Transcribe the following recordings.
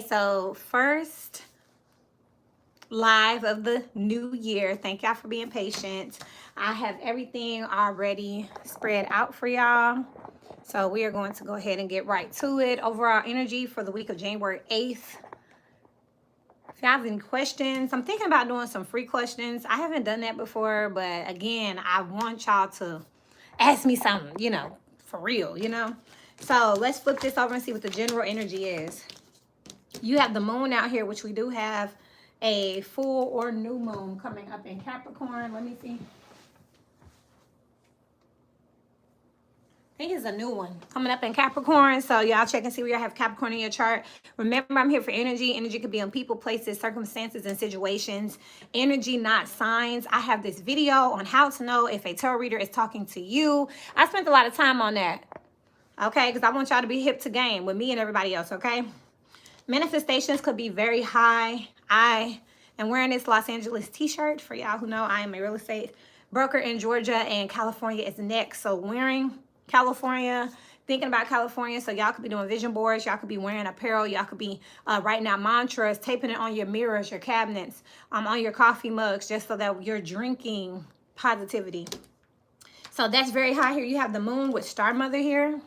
So first live of the new year. Thank y'all for being patient. I have everything already spread out for y'all. So we are going to go ahead and get right to it. Overall energy for the week of January 8th. If y'all have any questions, I'm thinking about doing some free questions. I haven't done that before, but again, I want y'all to ask me something, for real, So let's flip this over and see what the general energy is. You have the moon out here, which we do have a full or new moon coming up in Capricorn. Let me see. I think it's a new one coming up in Capricorn. So y'all check and see where y'all have Capricorn in your chart. Remember, I'm here for energy. Energy could be on people, places, circumstances, and situations. Energy, not signs. I have this video on how to know if a tarot reader is talking to you. I spent a lot of time on that. Okay, because I want y'all to be hip to game with me and everybody else, okay? Manifestations could be very high. I am wearing this Los Angeles t-shirt. For y'all who know, I am a real estate broker in Georgia, and California is next. So wearing California, thinking about California. So y'all could be doing vision boards. Y'all could be wearing apparel. Y'all could be writing out mantras, taping it on your mirrors, your cabinets, on your coffee mugs, just so that you're drinking positivity. So that's very high here. You have the moon with Star Mother here.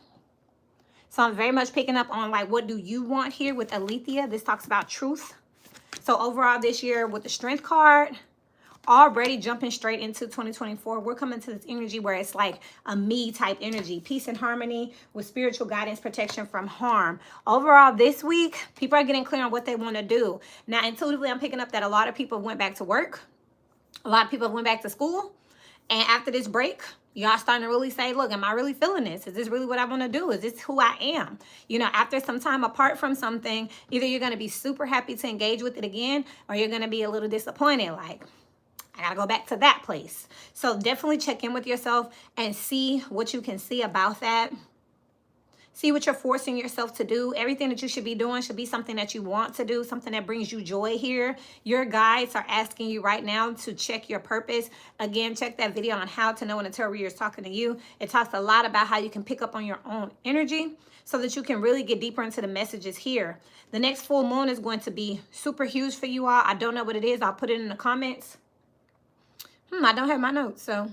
So I'm very much picking up on like, what do you want here with Alethea? This talks about truth. So overall this year with the Strength card, already jumping straight into 2024, we're coming to this energy where it's like a me type energy. Peace and harmony with spiritual guidance, protection from harm. Overall this week, people are getting clear on what they want to do. Now, intuitively, I'm picking up that a lot of people went back to work. A lot of people went back to school. And after this break, y'all starting to really say, look, am I really feeling this? Is this really what I want to do? Is this who I am? After some time apart from something, either you're going to be super happy to engage with it again, or you're going to be a little disappointed. Like, I got to go back to that place. So definitely check in with yourself and see what you can see about that. See what you're forcing yourself to do. Everything that you should be doing should be something that you want to do, something that brings you joy here. Your guides are asking you right now to check your purpose. Again, check that video on how to know when a tarot reader is talking to you. It talks a lot about how you can pick up on your own energy so that you can really get deeper into the messages here. The next full moon is going to be super huge for you all. I don't know what it is. I'll put it in the comments. I don't have my notes, so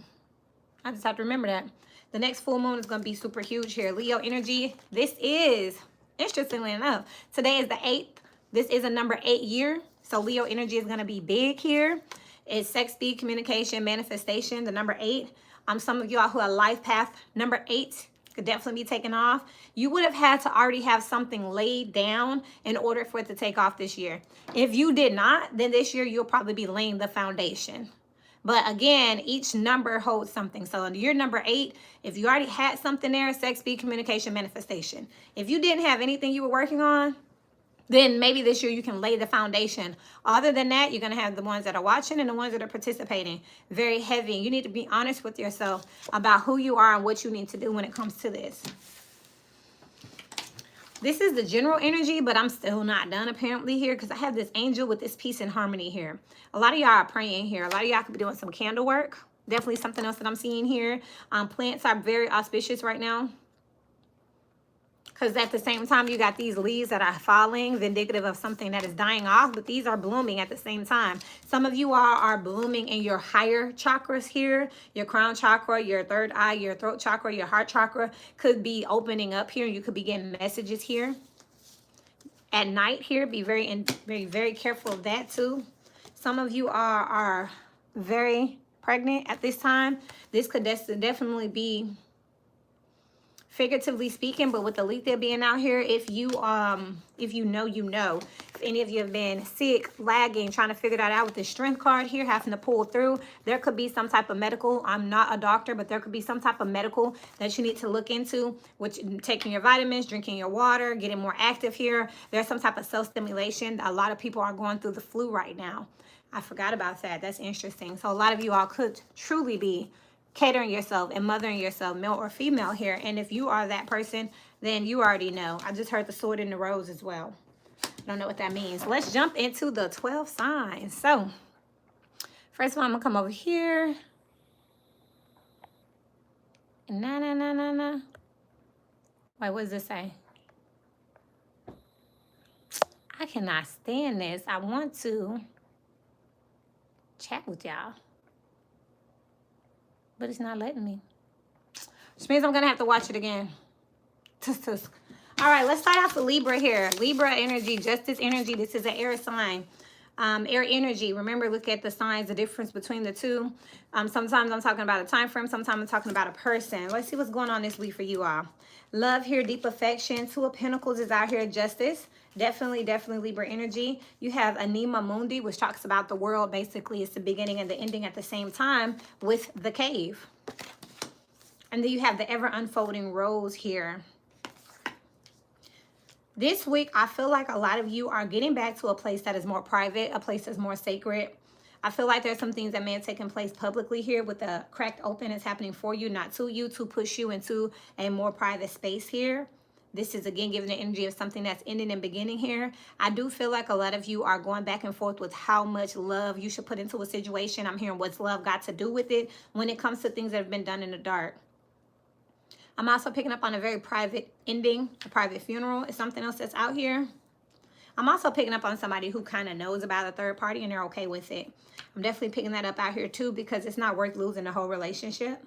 I just have to remember that. The next full moon is going to be super huge here. Leo energy. This is, interestingly enough, today is the 8th. This is a number 8 year. So Leo energy is going to be big here. It's sex, speed, communication, manifestation, the number 8. Some of y'all who are life path number 8 could definitely be taken off. You would have had to already have something laid down in order for it to take off this year. If you did not, then this year you'll probably be laying the foundation. But again, each number holds something. So your number 8, if you already had something there, sex, speed, communication, manifestation. If you didn't have anything you were working on, then maybe this year you can lay the foundation. Other than that, you're going to have the ones that are watching and the ones that are participating. Very heavy. You need to be honest with yourself about who you are and what you need to do when it comes to this. This is the general energy, but I'm still not done apparently here because I have this angel with this peace and harmony here. A lot of y'all are praying here. A lot of y'all could be doing some candle work. Definitely something else that I'm seeing here. Plants are very auspicious right now. Because at the same time, you got these leaves that are falling, indicative of something that is dying off, but these are blooming at the same time. Some of you are blooming in your higher chakras here. Your crown chakra, your third eye, your throat chakra, your heart chakra could be opening up here. You could be getting messages here. At night here, be very careful of that too. Some of you are very pregnant at this time. This could definitely be figuratively speaking, but with Alethea being out here, if you know, you know. If any of you have been sick, lagging, trying to figure that out with the Strength card here, having to pull through, there could be some type of medical. I'm not a doctor, but there could be some type of medical that you need to look into, which taking your vitamins, drinking your water, getting more active here. There's some type of self-stimulation. A lot of people are going through the flu right now. I forgot about that. That's interesting. So a lot of you all could truly be catering yourself and mothering yourself, male or female here. And if you are that person, then you already know. I just heard the sword in the rose as well. I don't know what that means. Let's jump into the 12 signs. So first of all, I'm gonna come over here. Wait, what does this say? I cannot stand this. I want to chat with y'all, but it's not letting me. Which means I'm going to have to watch it again. Tusk, tusk. All right, let's start off with Libra here. Libra energy, justice energy. This is an air sign. Air energy. Remember, look at the signs, the difference between the two. Sometimes I'm talking about a time frame. Sometimes I'm talking about a person. Let's see what's going on this week for you all. Love here, deep affection. Two of Pentacles is out here, justice. Definitely Libra energy. You have Anima Mundi, which talks about the world. Basically, it's the beginning and the ending at the same time with the cave. And then you have the ever unfolding rose here. This week, I feel like a lot of you are getting back to a place that is more private, a place that's more sacred. I feel like there's some things that may have taken place publicly here with the cracked open. It's happening for you, not to you, to push you into a more private space here. This is, again, giving the energy of something that's ending and beginning here. I do feel like a lot of you are going back and forth with how much love you should put into a situation. I'm hearing what's love got to do with it when it comes to things that have been done in the dark. I'm also picking up on a very private ending, a private funeral is something else that's out here. I'm also picking up on somebody who kind of knows about a third party and they're okay with it. I'm definitely picking that up out here too because it's not worth losing the whole relationship.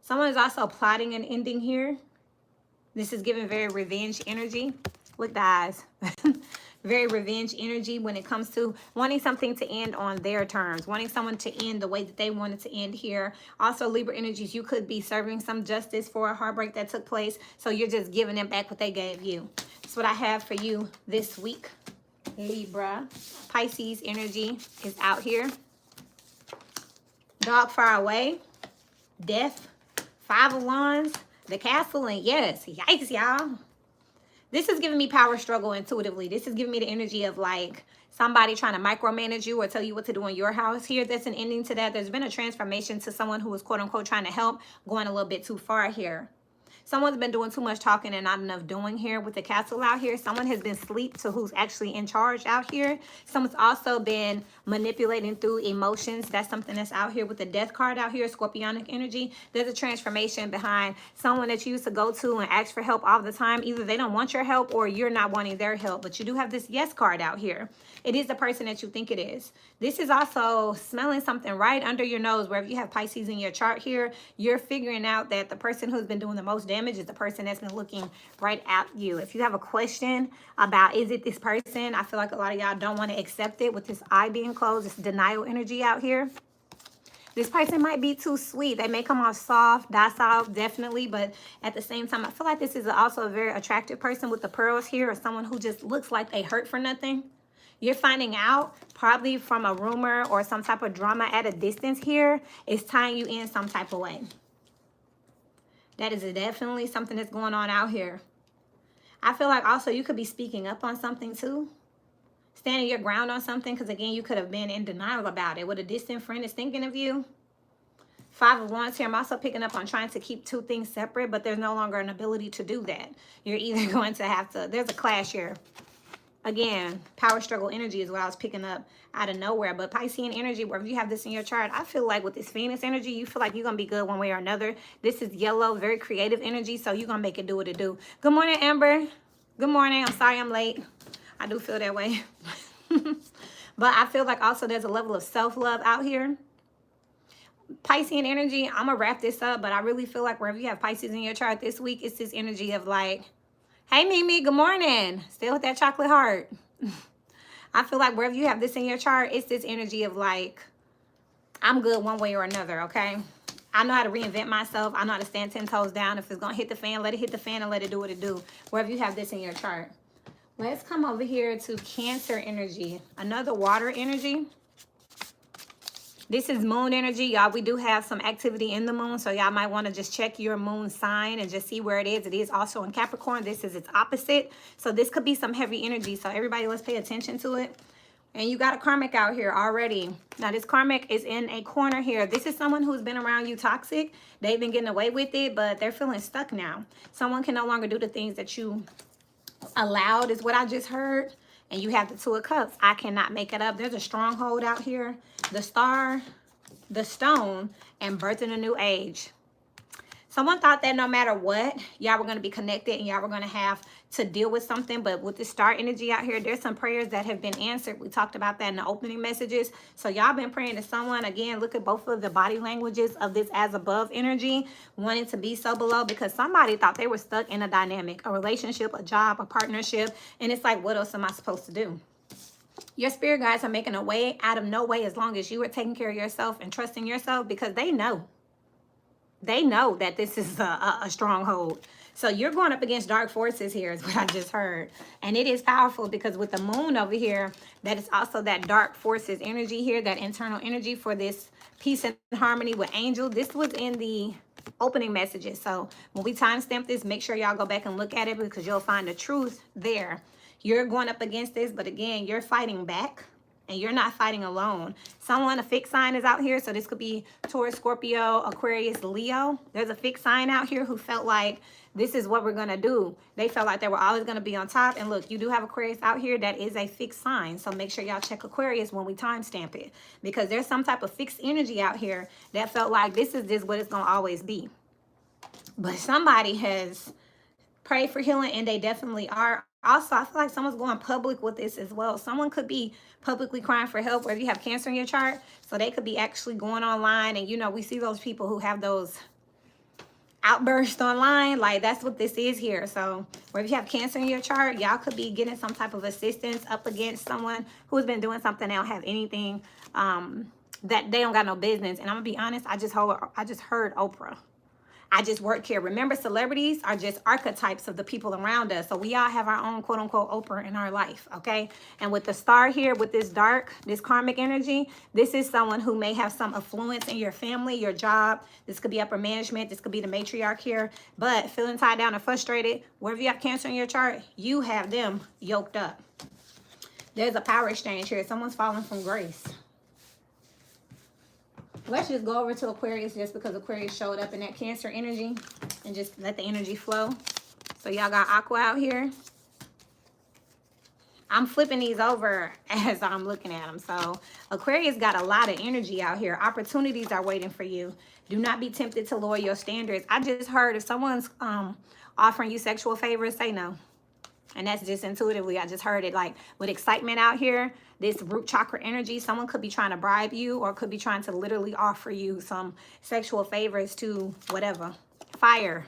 Someone is also plotting an ending here. This is giving very revenge energy. Look, the eyes. Very revenge energy when it comes to wanting something to end on their terms, wanting someone to end the way that they wanted to end here. Also, Libra energies, you could be serving some justice for a heartbreak that took place. So you're just giving them back what they gave you. That's what I have for you this week, Libra. Pisces energy is out here. Dog far away. Death. 5 of Wands. The castle. And yes, yikes, y'all. This is giving me power struggle intuitively. This is giving me the energy of like somebody trying to micromanage you or tell you what to do in your house here. There's an ending to that. There's been a transformation to someone who was quote unquote trying to help, going a little bit too far here. Someone's been doing too much talking and not enough doing here with the castle out here. Someone has been asleep to who's actually in charge out here. Someone's also been manipulating through emotions. That's something that's out here with the death card out here, scorpionic energy. There's a transformation behind someone that you used to go to and ask for help all the time. Either they don't want your help or you're not wanting their help. But you do have this yes card out here. It is the person that you think it is. This is also smelling something right under your nose. Wherever you have Pisces in your chart here, you're figuring out that the person who's been doing the most damage is the person that's been looking right at you. If you have a question about is it this person, I feel like a lot of y'all don't want to accept it with this eye being closed. It's denial energy out here. This person might be too sweet. They may come off soft, docile, definitely. But at the same time, I feel like this is also a very attractive person with the pearls here, or someone who just looks like they hurt for nothing. You're finding out probably from a rumor or some type of drama at a distance here is tying you in some type of way. That is definitely something that's going on out here. I feel like also you could be speaking up on something too. Standing your ground on something, because again, you could have been in denial about it. What a distant friend is thinking of you. 5 of Wands here. I'm also picking up on trying to keep two things separate, but there's no longer an ability to do that. You're either going to have to, there's a clash here. Again, power struggle energy is what I was picking up out of nowhere. But Piscean energy, wherever you have this in your chart, I feel like with this Venus energy, you feel like you're going to be good one way or another. This is yellow, very creative energy, so you're going to make it do what it do. Good morning, Amber. Good morning. I'm sorry I'm late. I do feel that way. But I feel like also there's a level of self-love out here. Piscean energy, I'm going to wrap this up, but I really feel like wherever you have Pisces in your chart this week, it's this energy of like, hey, Mimi, good morning. Still with that chocolate heart. I feel like wherever you have this in your chart, it's this energy of like, I'm good one way or another, okay? I know how to reinvent myself. I know how to stand 10 toes down. If it's going to hit the fan, let it hit the fan and let it do what it do. Wherever you have this in your chart. Let's come over here to Cancer energy. Another water energy. This is moon energy, y'all. We do have some activity in the moon, so y'all might want to just check your moon sign and just see where it is. It is also in Capricorn. This is its opposite, so this could be some heavy energy. So everybody, let's pay attention to it. And you got a karmic out here already. Now, this karmic is in a corner here. This is someone who's been around you toxic. They've been getting away with it, but they're feeling stuck now. Someone can no longer do the things that you allowed, is what I just heard. And you have the 2 of Cups. I cannot make it up. There's a stronghold out here. The star, the stone, and birthing a new age. Someone thought that no matter what, y'all were going to be connected and y'all were going to have to deal with something. But with the star energy out here, there's some prayers that have been answered. We talked about that in the opening messages. So y'all been praying to someone. Again, look at both of the body languages of this as above energy, wanting to be so below, because somebody thought they were stuck in a dynamic, a relationship, a job, a partnership. And it's like, what else am I supposed to do? Your spirit guides are making a way out of no way as long as you are taking care of yourself and trusting yourself, because they know. They know that this is a stronghold. So you're going up against dark forces here is what I just heard. And it is powerful because with the moon over here, that is also that dark forces energy here, that internal energy for this peace and harmony with angel. This was in the opening messages. So when we timestamp this, make sure y'all go back and look at it, because you'll find the truth there. You're going up against this, but again, you're fighting back. And you're not fighting alone. Someone, a fixed sign is out here. So this could be Taurus, Scorpio, Aquarius, Leo. There's a fixed sign out here who felt like this is what we're going to do. They felt like they were always going to be on top. And look, you do have Aquarius out here that is a fixed sign. So make sure y'all check Aquarius when we timestamp it. Because there's some type of fixed energy out here that felt like this is just what it's going to always be. But somebody has prayed for healing, and they definitely are. Also, I feel like someone's going public with this as well. Someone could be publicly crying for help, or if you have Cancer in your chart, so they could be actually going online. And, you know, we see those people who have those outbursts online. Like, that's what this is here. So, or if you have Cancer in your chart, y'all could be getting some type of assistance up against someone who's been doing something they don't have anything, that they don't got no business. And I'm going to be honest, I just heard Oprah. I just work here. Remember, celebrities are just archetypes of the people around us. So we all have our own quote unquote Oprah in our life, okay? And with the star here, with this dark, this karmic energy, this is someone who may have some influence in your family, your job. This could be upper management. This could be the matriarch here. But feeling tied down and frustrated, wherever you have Cancer in your chart, you have them yoked up. There's a power exchange here. Someone's falling from grace. Let's just go over to Aquarius, just because Aquarius showed up in that Cancer energy, and just let the energy flow. So y'all got Aqua out here. I'm flipping these over as I'm looking at them. So Aquarius got a lot of energy out here. Opportunities are waiting for you. Do not be tempted to lower your standards. I just heard if someone's offering you sexual favors, say no. And that's just intuitively, I just heard it. Like with excitement out here, this root chakra energy, someone could be trying to bribe you, or could be trying to literally offer you some sexual favors to whatever. Fire.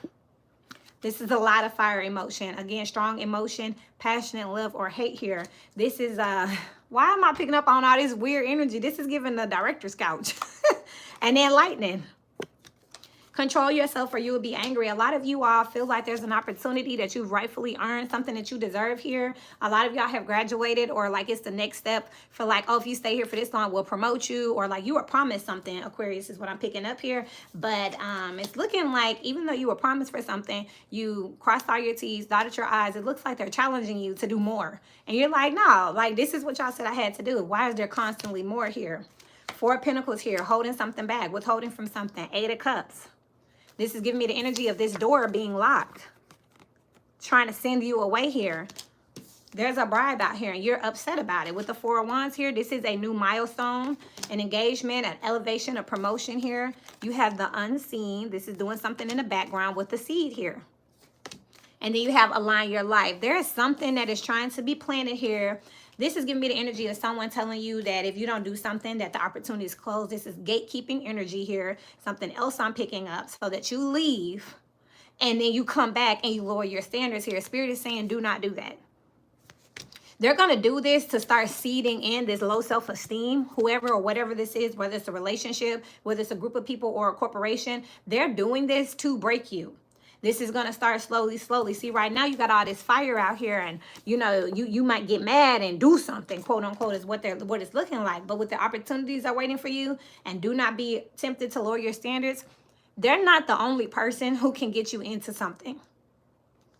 This is a lot of fire emotion. Again, strong emotion, passionate love or hate here. This is, why am I picking up on all this weird energy? This is giving the director's couch. And then lightning. Control yourself or you will be angry. A lot of you all feel like there's an opportunity that you've rightfully earned, something that you deserve here. A lot of y'all have graduated, or like it's the next step for like, oh, if you stay here for this long, we'll promote you, or like you were promised something. Aquarius is what I'm picking up here. But it's looking like even though you were promised for something, you crossed all your T's, dotted your I's. It looks like they're challenging you to do more. And you're like, no, like this is what y'all said I had to do. Why is there constantly more here? Four of Pentacles here, holding something back, withholding from something. Eight of Cups. This is giving me the energy of this door being locked. Trying to send you away here. There's a bribe out here and you're upset about it. With the Four of Wands here, this is a new milestone, an engagement, an elevation, a promotion here. You have the unseen. This is doing something in the background with the seed here. And then you have align your life. There is something that is trying to be planted here. This is giving me the energy of someone telling you that if you don't do something, that the opportunity is closed. This is gatekeeping energy here. Something else I'm picking up, so that you leave and then you come back and you lower your standards here. Spirit is saying do not do that. They're going to do this to start seeding in this low self-esteem, whoever or whatever this is, whether it's a relationship, whether it's a group of people or a corporation. They're doing this to break you. This is going to start slowly, slowly. See, right now you got all this fire out here, and you know, you might get mad and do something, quote unquote, is what it's looking like. But with the opportunities are waiting for you, and do not be tempted to lower your standards. They're not the only person who can get you into something.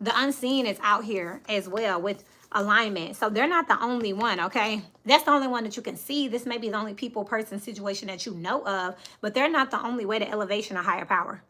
The unseen is out here as well with alignment. So they're not the only one, okay? That's the only one that you can see. This may be the only people, person, situation that you know of, but they're not the only way to elevation or higher power.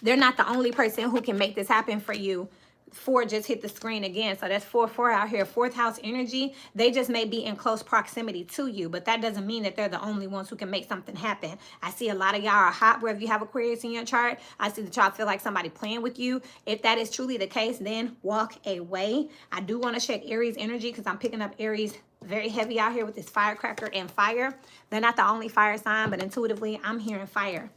They're not the only person who can make this happen for you. 4 just hit the screen again. So that's 4 out here. 4th house energy. They just may be in close proximity to you, but that doesn't mean that they're the only ones who can make something happen. I see a lot of y'all are hot wherever you have Aquarius in your chart. I see that y'all feel like somebody playing with you. If that is truly the case, then walk away. I do want to check Aries energy because I'm picking up Aries very heavy out here with this firecracker and fire. They're not the only fire sign, but intuitively I'm hearing fire.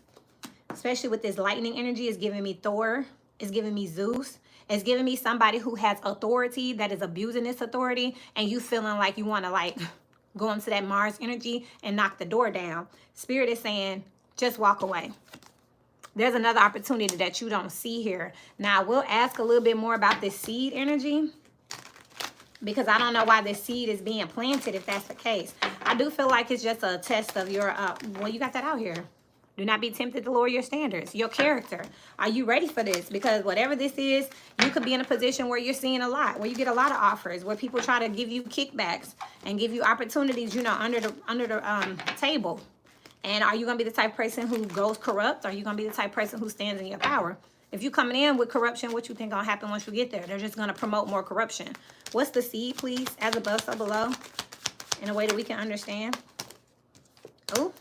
Especially with this lightning energy, it's giving me Thor. It's giving me Zeus. It's giving me somebody who has authority that is abusing this authority, and you feeling like you want to like go into that Mars energy and knock the door down. Spirit is saying, just walk away. There's another opportunity that you don't see here. Now, we'll ask a little bit more about this seed energy, because I don't know why this seed is being planted if that's the case. I do feel like it's just a test of your, well, you got that out here. Do not be tempted to lower your standards, your character. Are you ready for this? Because whatever this is, you could be in a position where you're seeing a lot, where you get a lot of offers, where people try to give you kickbacks and give you opportunities, you know, under the table. And are you going to be the type of person who goes corrupt? Or are you going to be the type of person who stands in your power? If you're coming in with corruption, what you think going to happen once you get there? They're just going to promote more corruption. What's the seed, please? As above, so below. In a way that we can understand. Oh.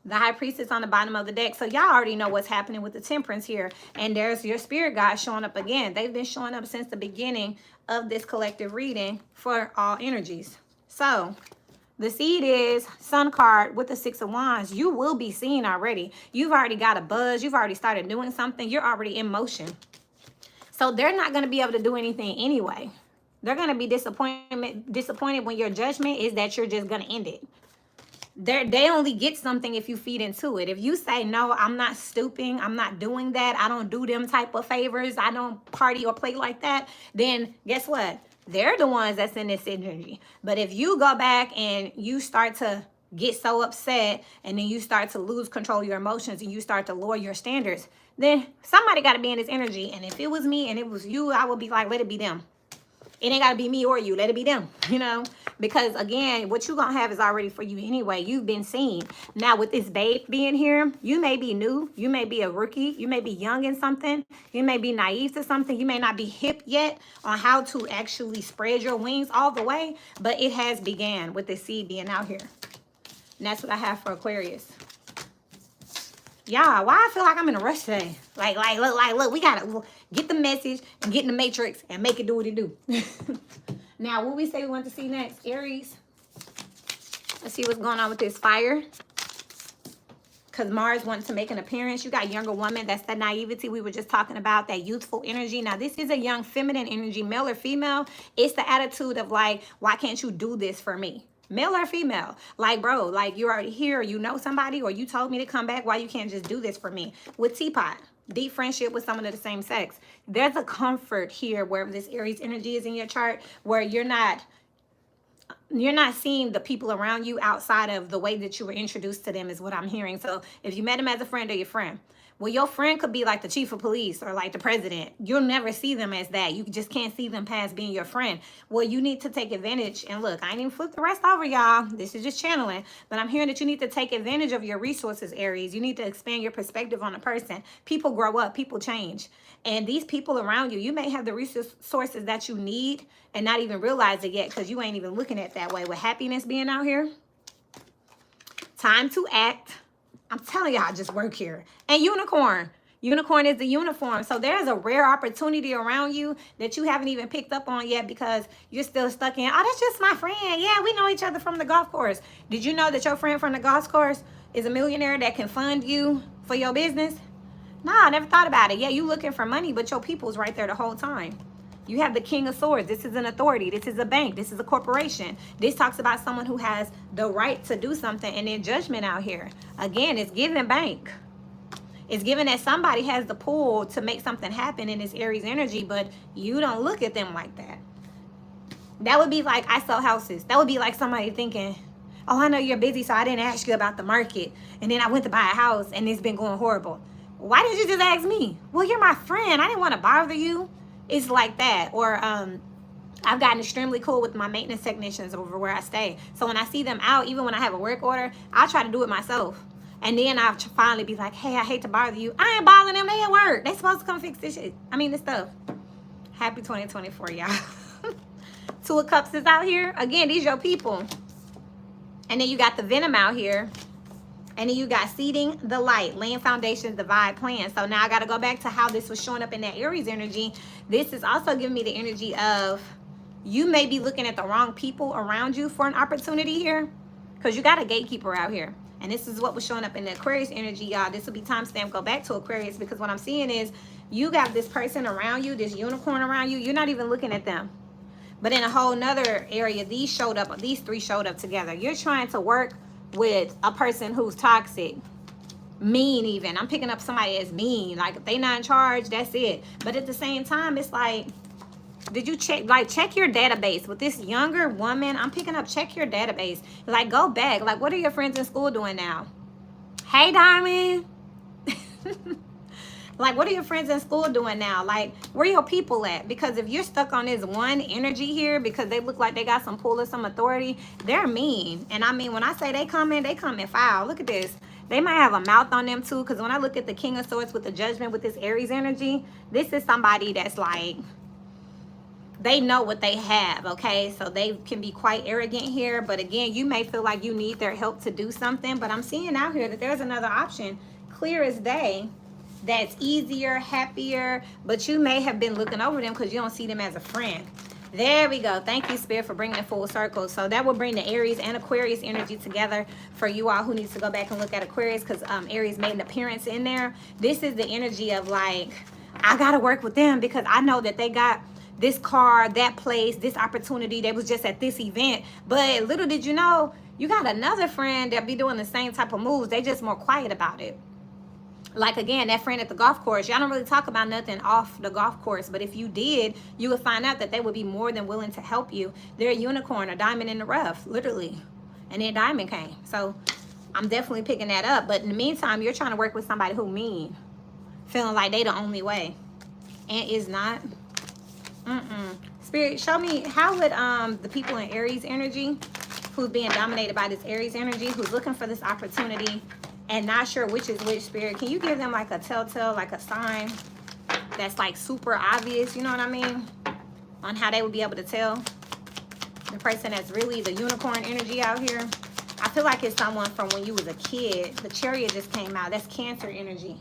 The High Priestess on the bottom of the deck. So y'all already know what's happening with the Temperance here. And there's your spirit guides showing up again. They've been showing up since the beginning of this collective reading for all energies. So the seed is Sun card with the 6 of Wands. You will be seen already. You've already got a buzz. You've already started doing something. You're already in motion. So they're not going to be able to do anything anyway. They're going to be disappointed when your judgment is that you're just going to end it. They only get something if you feed into it. If you say, no, I'm not stooping, I'm not doing that, I don't do them type of favors, I don't party or play like that, then guess what? They're the ones that's in this energy. But if you go back and you start to get so upset and then you start to lose control of your emotions and you start to lower your standards, then somebody got to be in this energy. And if it was me and it was you, I would be like, let it be them. It ain't got to be me or you. Let it be them, you know, because again, what you're going to have is already for you anyway. You've been seen. Now with this babe being here, you may be new. You may be a rookie. You may be young in something. You may be naive to something. You may not be hip yet on how to actually spread your wings all the way, but it has began with the seed being out here. And that's what I have for Aquarius. Y'all, why I feel like I'm in a rush today? Look, we got to get the message and get in the matrix and make it do what it do. Now, what we say we want to see next? Aries. Let's see what's going on with this fire. Because Mars wants to make an appearance. You got younger woman. That's the naivety we were just talking about, that youthful energy. Now, this is a young feminine energy, male or female. It's the attitude of like, why can't you do this for me? Male or female, like, bro, like you're already here, or you know somebody, or you told me to come back. Why you can't just do this for me? With Teapot, deep friendship with someone of the same sex. There's a comfort here where this Aries energy is in your chart, where you're not seeing the people around you outside of the way that you were introduced to them is what I'm hearing. So if you met them as a friend or your friend, well, your friend could be like the chief of police or like the president. You'll never see them as that. You just can't see them past being your friend. Well, you need to take advantage. And look, I ain't even flipped the rest over, y'all. This is just channeling. But I'm hearing that you need to take advantage of your resources, Aries. You need to expand your perspective on a person. People grow up. People change. And these people around you, you may have the resources that you need and not even realize it yet because you ain't even looking at it that way. With happiness being out here, time to act. I'm telling y'all, just work here. And unicorn. Unicorn is the uniform. So there's a rare opportunity around you that you haven't even picked up on yet because you're still stuck in, oh, that's just my friend. Yeah, we know each other from the golf course. Did you know that your friend from the golf course is a millionaire that can fund you for your business? No, I never thought about it. Yeah, you looking for money, but your people's right there the whole time. You have the King of Swords. This is an authority. This is a bank. This is a corporation. This talks about someone who has the right to do something and then judgment out here. Again, it's giving bank. It's given that somebody has the pull to make something happen in this Aries energy, but you don't look at them like that. That would be like, I sell houses. That would be like somebody thinking, oh, I know you're busy, so I didn't ask you about the market. And then I went to buy a house and it's been going horrible. Why did you just ask me? Well, you're my friend. I didn't want to bother you. It's like that. Or I've gotten extremely cool with my maintenance technicians over where I stay. So when I see them out, even when I have a work order, I try to do it myself. And then I'll finally be like, hey, I hate to bother you. I ain't bothering them. They at work. They supposed to come fix this shit. I mean, this stuff. Happy 2024, y'all. Two of Cups is out here. Again, these your people. And then you got the Venom out here. And then you got seeding the light, laying foundations, divine plan. So now I got to go back to how this was showing up in that Aries energy. This is also giving me the energy of you may be looking at the wrong people around you for an opportunity here, because you got a gatekeeper out here. And this is what was showing up in the Aquarius energy, y'all. This will be timestamp. Go back to Aquarius, because what I'm seeing is you got this person around you, this unicorn around you. You're not even looking at them. But in a whole nother area, these three showed up together. You're trying to work with a person who's toxic, mean even. I'm picking up somebody that's mean. Like, if they not in charge, that's it. But at the same time, it's like, did you check your database with this younger woman? I'm picking up, check your database. Like, go back. Like, what are your friends in school doing now? Hey, Diamond. Like, what are your friends in school doing now? Like, where your people at? Because if you're stuck on this one energy here because they look like they got some pull or some authority, they're mean. And I mean, when I say they come in foul. Look at this. They might have a mouth on them too, because when I look at the King of Swords with the Judgment with this Aries energy, this is somebody that's like, they know what they have, okay? So they can be quite arrogant here. But again, you may feel like you need their help to do something. But I'm seeing out here that there's another option, clear as day, that's easier, happier, but you may have been looking over them because you don't see them as a friend. There we go. Thank you, Spirit, for bringing it full circle. So that will bring the Aries and Aquarius energy together for you all who needs to go back and look at Aquarius, because Aries made an appearance in there. This is the energy of like, I got to work with them because I know that they got this car, that place, this opportunity. They was just at this event. But little did you know, you got another friend that be doing the same type of moves. They just more quiet about it. Like, again, that friend at the golf course, y'all don't really talk about nothing off the golf course. But if you did, you would find out that they would be more than willing to help you. They're a unicorn, a diamond in the rough, literally. And then diamond came. So I'm definitely picking that up. But in the meantime, you're trying to work with somebody who mean. Feeling like they the only way. And is not. Spirit, show me, how would the people in Aries energy, who's being dominated by this Aries energy, who's looking for this opportunity and not sure which is which, Spirit, can you give them like a telltale, like a sign that's like super obvious, you know what I mean, on how they would be able to tell the person that's really the unicorn energy out here? I feel like it's someone from when you was a kid. The Chariot just came out. That's Cancer energy.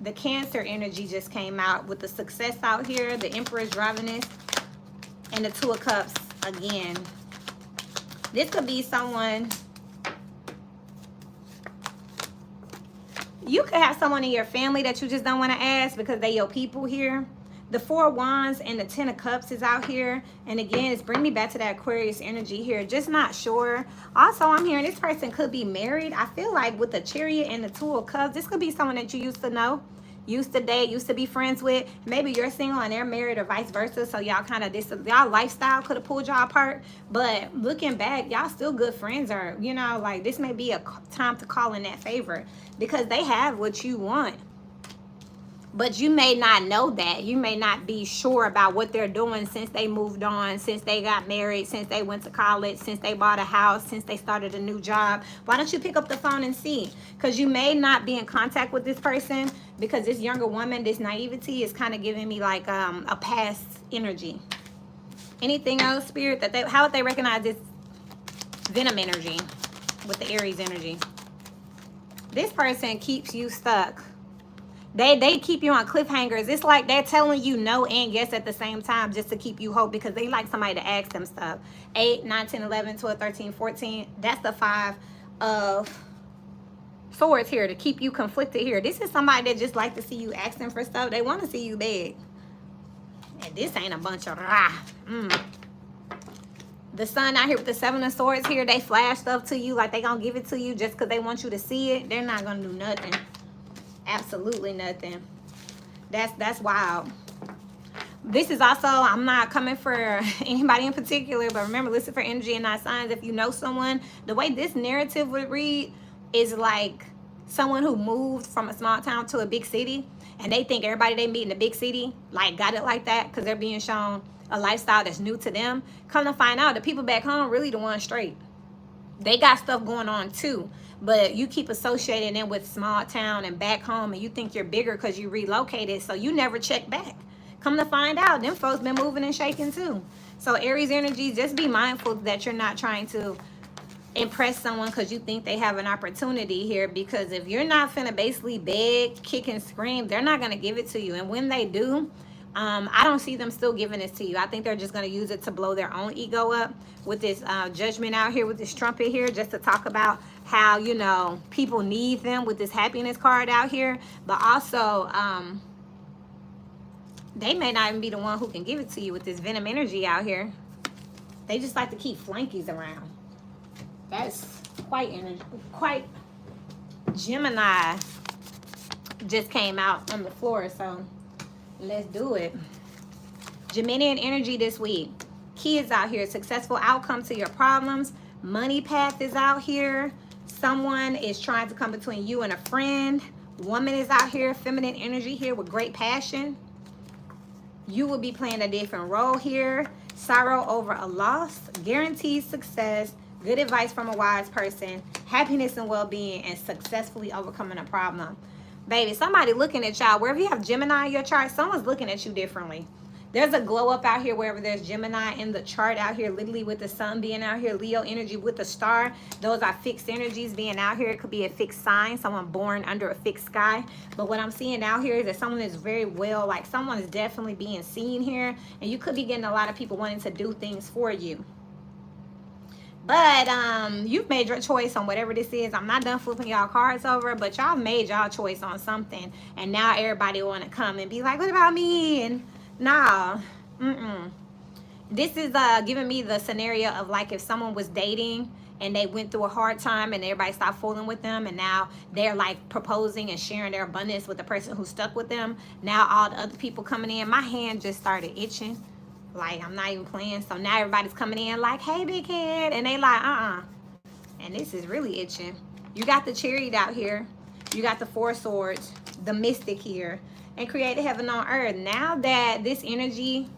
The Cancer energy just came out with the Success out here, the Empress driving this, and the Two of Cups again. This could be someone, you could have someone in your family that you just don't want to ask because they your people here. The Four of Wands and the Ten of Cups is out here. And again, it's bringing me back to that Aquarius energy here. Just not sure. Also, I'm hearing this person could be married. I feel like with the Chariot and the Two of Cups, this could be someone that you used to know, used to date, used to be friends with. Maybe you're single and they're married, or vice versa. So y'all kind of, y'all lifestyle could have pulled y'all apart. But looking back, y'all still good friends, or, you know, like this may be a time to call in that favor because they have what you want. But you may not know that. You may not be sure about what they're doing since they moved on, since they got married, since they went to college, since they bought a house, since they started a new job. Why don't you pick up the phone and see? Because you may not be in contact with this person, because this younger woman, this naivety is kind of giving me like a past energy. Anything else, Spirit, that they, how would they recognize this Venom energy with the Aries energy? This person keeps you stuck. They keep you on cliffhangers. It's like they're telling you no and yes at the same time just to keep you hope, because they like somebody to ask them stuff. 8, 9, 10, 11, 12, 13, 14. That's the 5 of Swords here to keep you conflicted here. This is somebody that just like to see you asking for stuff. They want to see you beg. And this ain't a bunch of The Sun out here with the 7 of Swords here. They flash stuff to you like they gonna give it to you just because they want you to see it. They're not gonna do nothing. Absolutely nothing. That's wild. This is also, I'm not coming for anybody in particular, but remember, listen for energy and not signs. If you know someone, the way this narrative would read is like someone who moved from a small town to a big city, and they think everybody they meet in the big city like got it like that because they're being shown a lifestyle that's new to them. Come to find out, the people back home really the ones straight. They got stuff going on too. but you keep associating them with small town and back home, and you think you're bigger because you relocated, so you never check back. Come to find out, them folks been moving and shaking too. So Aries energy, just be mindful that you're not trying to impress someone because you think they have an opportunity here, because if you're not finna basically beg, kick and scream, they're not gonna give it to you. And when they do, I don't see them still giving this to you. I think they're just gonna use it to blow their own ego up with this judgment out here, with this trumpet here, just to talk about how, you know, people need them with this happiness card out here. But also, they may not even be the one who can give it to you with this venom energy out here. They just like to keep flankies around. That's quite Gemini just came out on the floor, so let's do it. Geminian energy this week. Kids out here, successful outcome to your problems. Money path is out here. Someone is trying to come between you and a friend. Woman is out here, feminine energy here with great passion. You will be playing a different role here. Sorrow over a loss, guaranteed success, good advice from a wise person, happiness and well-being, and successfully overcoming a problem. Baby, somebody looking at y'all. Wherever you have Gemini in your chart, someone's looking at you differently. There's a glow up out here wherever there's Gemini in the chart out here, literally with the sun being out here, Leo energy with the star. Those are fixed energies being out here. It could be a fixed sign, someone born under a fixed sky. But what I'm seeing out here is that someone is very well, like someone is definitely being seen here. And you could be getting a lot of people wanting to do things for you. But you've made your choice on whatever this is. I'm not done flipping y'all cards over, but y'all made y'all choice on something. And now everybody want to come and be like, what about me? And nah, this is giving me the scenario of like if someone was dating and they went through a hard time and everybody stopped fooling with them, and now they're like proposing and sharing their abundance with the person who stuck with them. Now all the other people coming in, my hand just started itching. Like, I'm not even playing. So now everybody's coming in like, hey, big head. And they like, And this is really itching. You got the Chariot out here. You got the Four Swords, the Mystic here, and create a heaven on earth. Now that this energy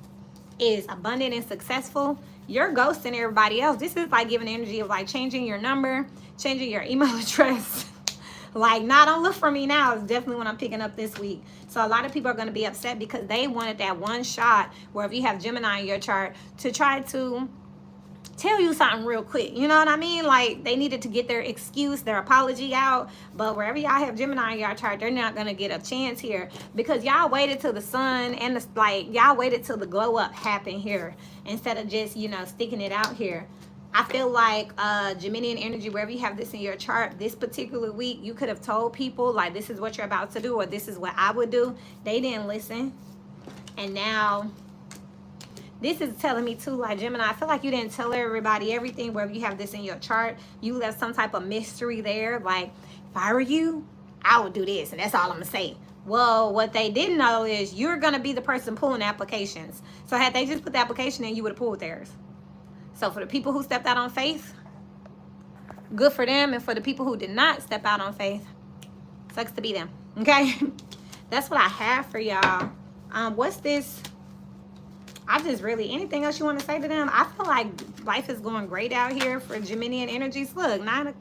is abundant and successful, you're ghosting everybody else. This is like giving energy of like changing your number, changing your email address. Like, nah, don't look for me now. It's definitely what I'm picking up this week. So a lot of people are going to be upset because they wanted that one shot where if you have Gemini in your chart to try to tell you something real quick. You know what I mean? Like, they needed to get their excuse, their apology out. But wherever y'all have Gemini in your chart, they're not going to get a chance here because y'all waited till the sun and the, like, y'all waited till the glow up happened here instead of just, you know, sticking it out here. I feel like Geminian energy, wherever you have this in your chart, this particular week, you could have told people, like, this is what you're about to do, or this is what I would do. They didn't listen. And now, this is telling me, too, like, Gemini, I feel like you didn't tell everybody everything wherever you have this in your chart. You left some type of mystery there. Like, if I were you, I would do this, and that's all I'm going to say. Well, what they didn't know is you're going to be the person pulling applications. So had they just put the application in, you would have pulled theirs. So for the people who stepped out on faith, good for them. And for the people who did not step out on faith, sucks to be them. Okay? That's what I have for y'all. What's this? I just really, anything else you want to say to them? I feel like life is going great out here for Geminian energies. Look, nine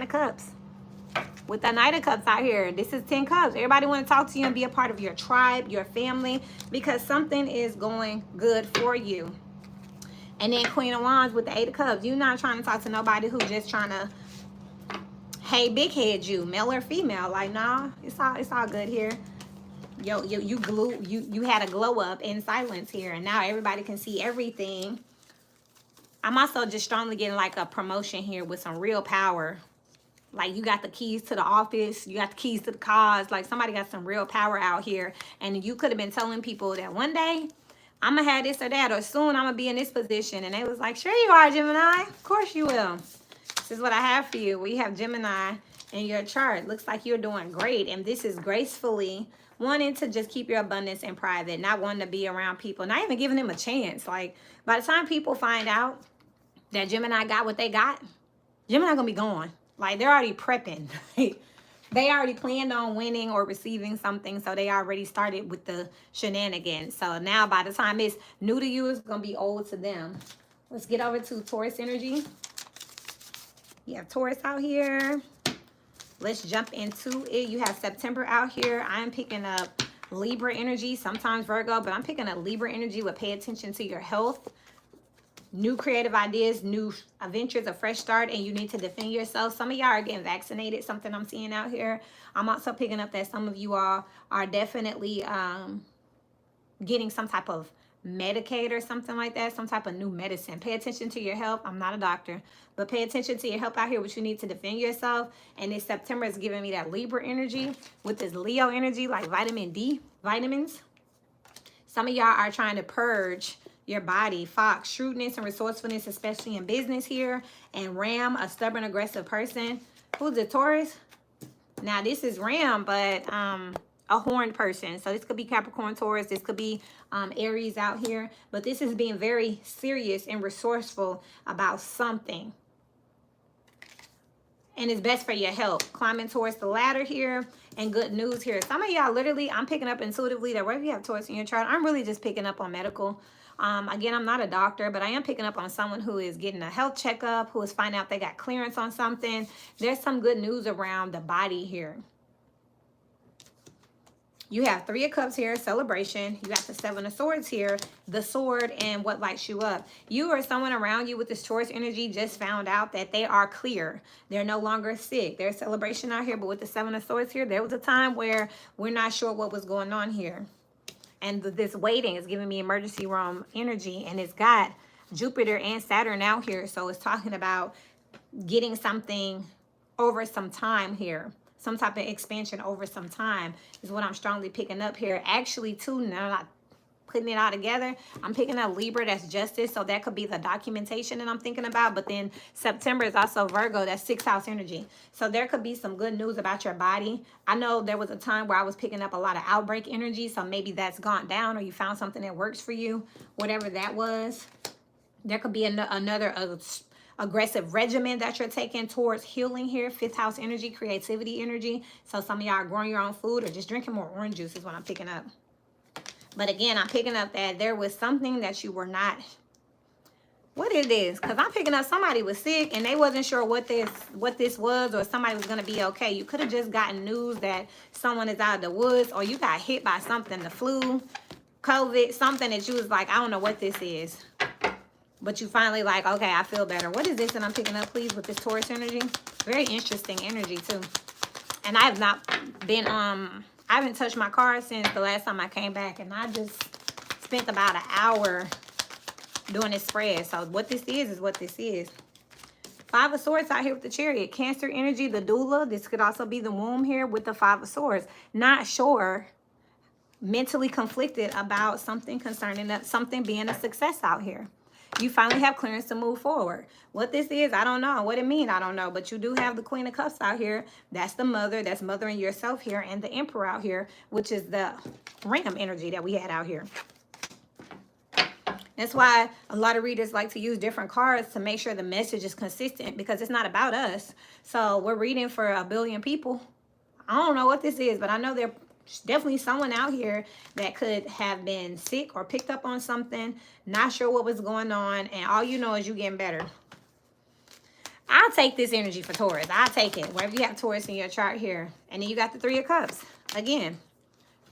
of cups. With the Knight of Cups out here, this is 10 cups. Everybody want to talk to you and be a part of your tribe, your family, because something is going good for you. And then Queen of Wands with the 8 of Cups. You're not trying to talk to nobody who's just trying to, hey, big head you, male or female. Like, nah, it's all good here. You had a glow up in silence here, and now everybody can see everything. I'm also just strongly getting like a promotion here with some real power. Like, you got the keys to the office, you got the keys to the cars. Like, somebody got some real power out here, and you could have been telling people that one day I'm gonna have this or that, or soon I'm gonna be in this position. And they was like, sure you are, Gemini. Of course you will. This is what I have for you. We have Gemini in your chart. Looks like you're doing great. And this is gracefully wanting to just keep your abundance in private, not wanting to be around people, not even giving them a chance. Like, by the time people find out that Gemini got what they got, Gemini gonna be gone. Like, they're already prepping. They already planned on winning or receiving something, so they already started with the shenanigans. So now by the time it's new to you, it's going to be old to them. Let's get over to Taurus energy. You have Taurus out here. Let's jump into it. You have September out here. I'm picking up Libra energy, sometimes Virgo, but I'm picking up Libra energy with pay attention to your health. New creative ideas, new adventures, a fresh start, and you need to defend yourself. Some of y'all are getting vaccinated, something I'm seeing out here. I'm also picking up that some of you all are definitely getting some type of Medicaid or something like that, some type of new medicine. Pay attention to your health. I'm not a doctor, but pay attention to your health out here, what you need to defend yourself. And this September is giving me that Libra energy with this Leo energy, like vitamin D, vitamins. Some of y'all are trying to purge your body. Fox, shrewdness and resourcefulness, especially in business here. And Ram, a stubborn, aggressive person. Who's the Taurus? Now, this is Ram, but a horned person. So this could be Capricorn, Taurus. This could be Aries out here. But this is being very serious and resourceful about something. And it's best for your health. Climbing towards the ladder here. And good news here. Some of y'all literally, I'm picking up intuitively that wherever you have Taurus in your chart, I'm really just picking up on medical. Again, I'm not a doctor, but I am picking up on someone who is getting a health checkup, who is finding out they got clearance on something. There's some good news around the body here. You have Three of Cups here, celebration. You got the Seven of Swords here, the sword, and what lights you up. You or someone around you with this Taurus energy just found out that they are clear. They're no longer sick. There's celebration out here, but with the Seven of Swords here, there was a time where we're not sure what was going on here. And this waiting is giving me emergency room energy, and it's got Jupiter and Saturn out here. So it's talking about getting something over some time here. Some type of expansion over some time is what I'm strongly picking up here. Actually, too, now I'm not putting it all together. I'm picking up Libra, that's justice. So that could be the documentation that I'm thinking about. But then September is also Virgo, that's 6th house energy. So there could be some good news about your body. I know there was a time where I was picking up a lot of outbreak energy. So maybe that's gone down, or you found something that works for you, whatever that was. There could be another aggressive regimen that you're taking towards healing here. 5th house energy, creativity energy. So some of y'all are growing your own food or just drinking more orange juice is what I'm picking up. But again, I'm picking up that there was something that you were not. What is this? Because I'm picking up somebody was sick and they wasn't sure what this was, or somebody was going to be okay. You could have just gotten news that someone is out of the woods, or you got hit by something, the flu, COVID, something that you was like, I don't know what this is. But you finally like, okay, I feel better. What is this that I'm picking up, please, with this Taurus energy? Very interesting energy, too. And I have not been, I haven't touched my cards since the last time I came back. And I just spent about an hour doing this spread. So what this is what this is. 5 of Swords out here with the Chariot. Cancer energy, the doula. This could also be the womb here with the 5 of Swords. Not sure. Mentally conflicted about something concerning that, something being a success out here. You finally have clearance to move forward. What this is, I don't know. What it means, I don't know. But you do have the Queen of Cups out here. That's the mother. That's mothering yourself here. And the Emperor out here, which is the Ram energy that we had out here. That's why a lot of readers like to use different cards to make sure the message is consistent, because it's not about us. So we're reading for 1 billion people. I don't know what this is, but I know there's definitely someone out here that could have been sick or picked up on something, not sure what was going on, and all you know is you getting better. I'll take this energy for Taurus. I'll take it. Wherever you have Taurus in your chart here. And then you got the 3 of Cups. Again,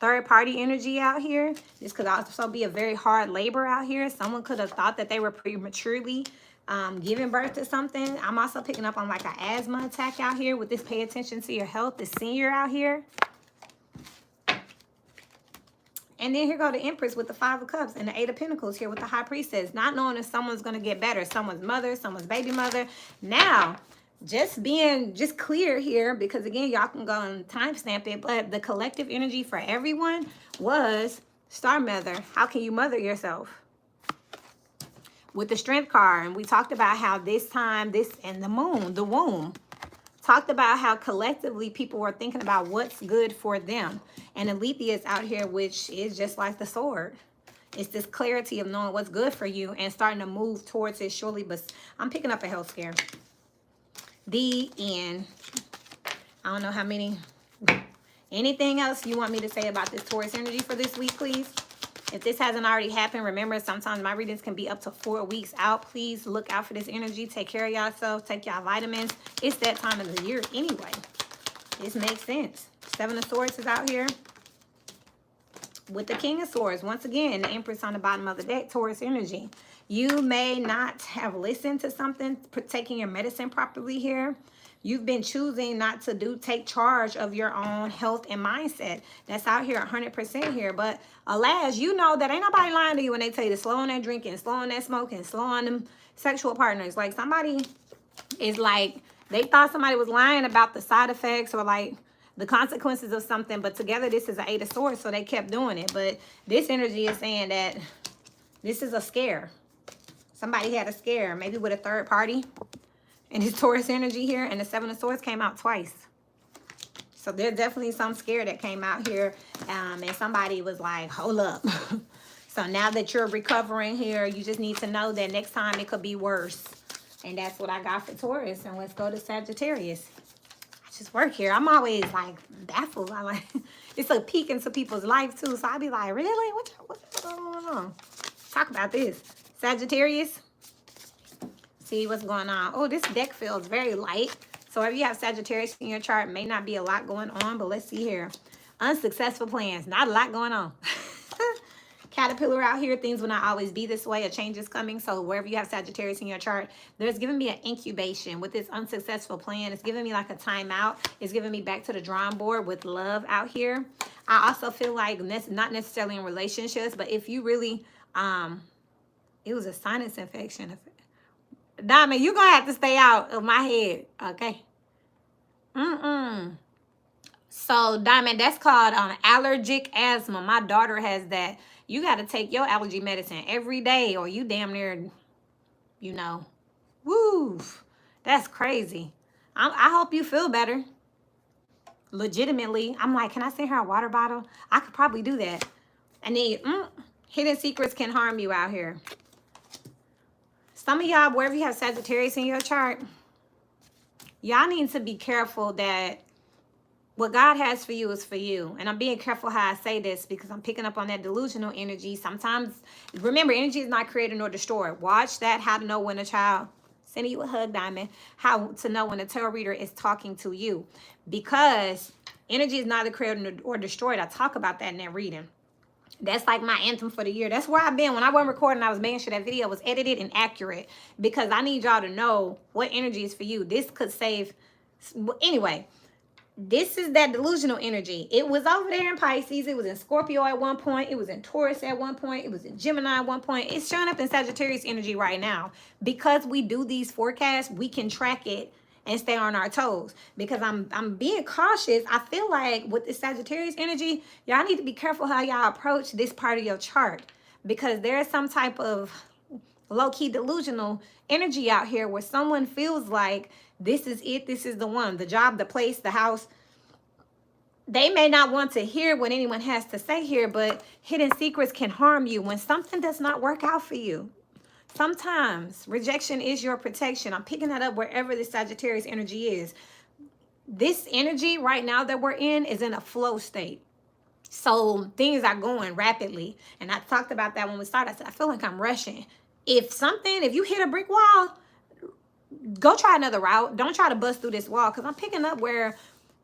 third party energy out here. This could also be a very hard labor out here. Someone could have thought that they were prematurely giving birth to something. I'm also picking up on like an asthma attack out here with this pay attention to your health. The senior out here. And then here go the Empress with the 5 of Cups and the 8 of Pentacles here with the High Priestess. Not knowing if someone's going to get better. Someone's mother, someone's baby mother. Now, just being clear here, because again, y'all can go and timestamp it, but the collective energy for everyone was Star Mother. How can you mother yourself? With the Strength card, and we talked about how this time, this and the moon, the womb, talked about how collectively people were thinking about what's good for them. And Alethea is out here, which is just like the sword. It's this clarity of knowing what's good for you and starting to move towards it surely. But I'm picking up a health scare. The end. I don't know how many. Anything else you want me to say about this Taurus energy for this week, please? If this hasn't already happened, remember, sometimes my readings can be up to 4 weeks out. Please look out for this energy. Take care of yourself. Take y'all vitamins. It's that time of the year anyway. This makes sense. Seven of Swords is out here with the King of Swords. Once again, the Empress on the bottom of the deck, Taurus energy. You may not have listened to something, taking your medicine properly here. You've been choosing not to take charge of your own health and mindset. That's out here 100% here. But alas, you know that ain't nobody lying to you when they tell you to slow on that drinking, slow on that smoking, slow on them sexual partners. Like somebody is like, they thought somebody was lying about the side effects or like the consequences of something. But together, this is an Eight of Swords, so they kept doing it. But this energy is saying that this is a scare. Somebody had a scare, maybe with a third party. And his Taurus energy here, and the Seven of Swords came out twice. So there's definitely some scare that came out here. And somebody was like, hold up. So now that you're recovering here, you just need to know that next time it could be worse. And that's what I got for Taurus. And let's go to Sagittarius. I just work here. I'm always like baffled. I like it's a peek into people's life too. So I'll be like, really? What's going on? Talk about this. Sagittarius. See what's going on. Oh, this deck feels very light. So if you have Sagittarius in your chart, may not be a lot going on, but let's see here. Unsuccessful plans. Not a lot going on. Caterpillar out here. Things will not always be this way. A change is coming. So wherever you have Sagittarius in your chart, there's giving me an incubation with this unsuccessful plan. It's giving me like a timeout. It's giving me back to the drawing board with love out here. I also feel like not necessarily in relationships, but if you really, it was a sinus infection. Diamond, you're going to have to stay out of my head, okay? So, Diamond, that's called allergic asthma. My daughter has that. You got to take your allergy medicine every day or you damn near, you know. Woo, that's crazy. I hope you feel better. Legitimately. I'm like, can I send her a water bottle? I could probably do that. I need, hidden secrets can harm you out here. Some of y'all, wherever you have Sagittarius in your chart, y'all need to be careful that what God has for you is for you. And I'm being careful how I say this because I'm picking up on that delusional energy. Sometimes, remember, energy is not created nor destroyed. Watch that, how to know when a child, sending you a hug, Diamond, how to know when a tarot reader is talking to you. Because energy is neither created or destroyed. I talk about that in that reading. That's like my anthem for the year. That's where I've been. When I wasn't recording, I was making sure that video was edited and accurate because I need y'all to know what energy is for you. This could save. Anyway, this is that delusional energy. It was over there in Pisces. It was in Scorpio at one point. It was in Taurus at one point. It was in Gemini at one point. It's showing up in Sagittarius energy right now. Because we do these forecasts, we can track it and stay on our toes. Because I'm being cautious. I feel like with the Sagittarius energy, y'all need to be careful how y'all approach this part of your chart. Because there is some type of low-key delusional energy out here where someone feels like this is it, this is the one, the job, the place, the house. They may not want to hear what anyone has to say here, but hidden secrets can harm you when something does not work out for you. Sometimes rejection is your protection. I'm picking that up wherever the Sagittarius energy is. This energy right now that we're in is in a flow state. So things are going rapidly. And I talked about that when we started. I said, I feel like I'm rushing. If you hit a brick wall, go try another route. Don't try to bust through this wall because I'm picking up where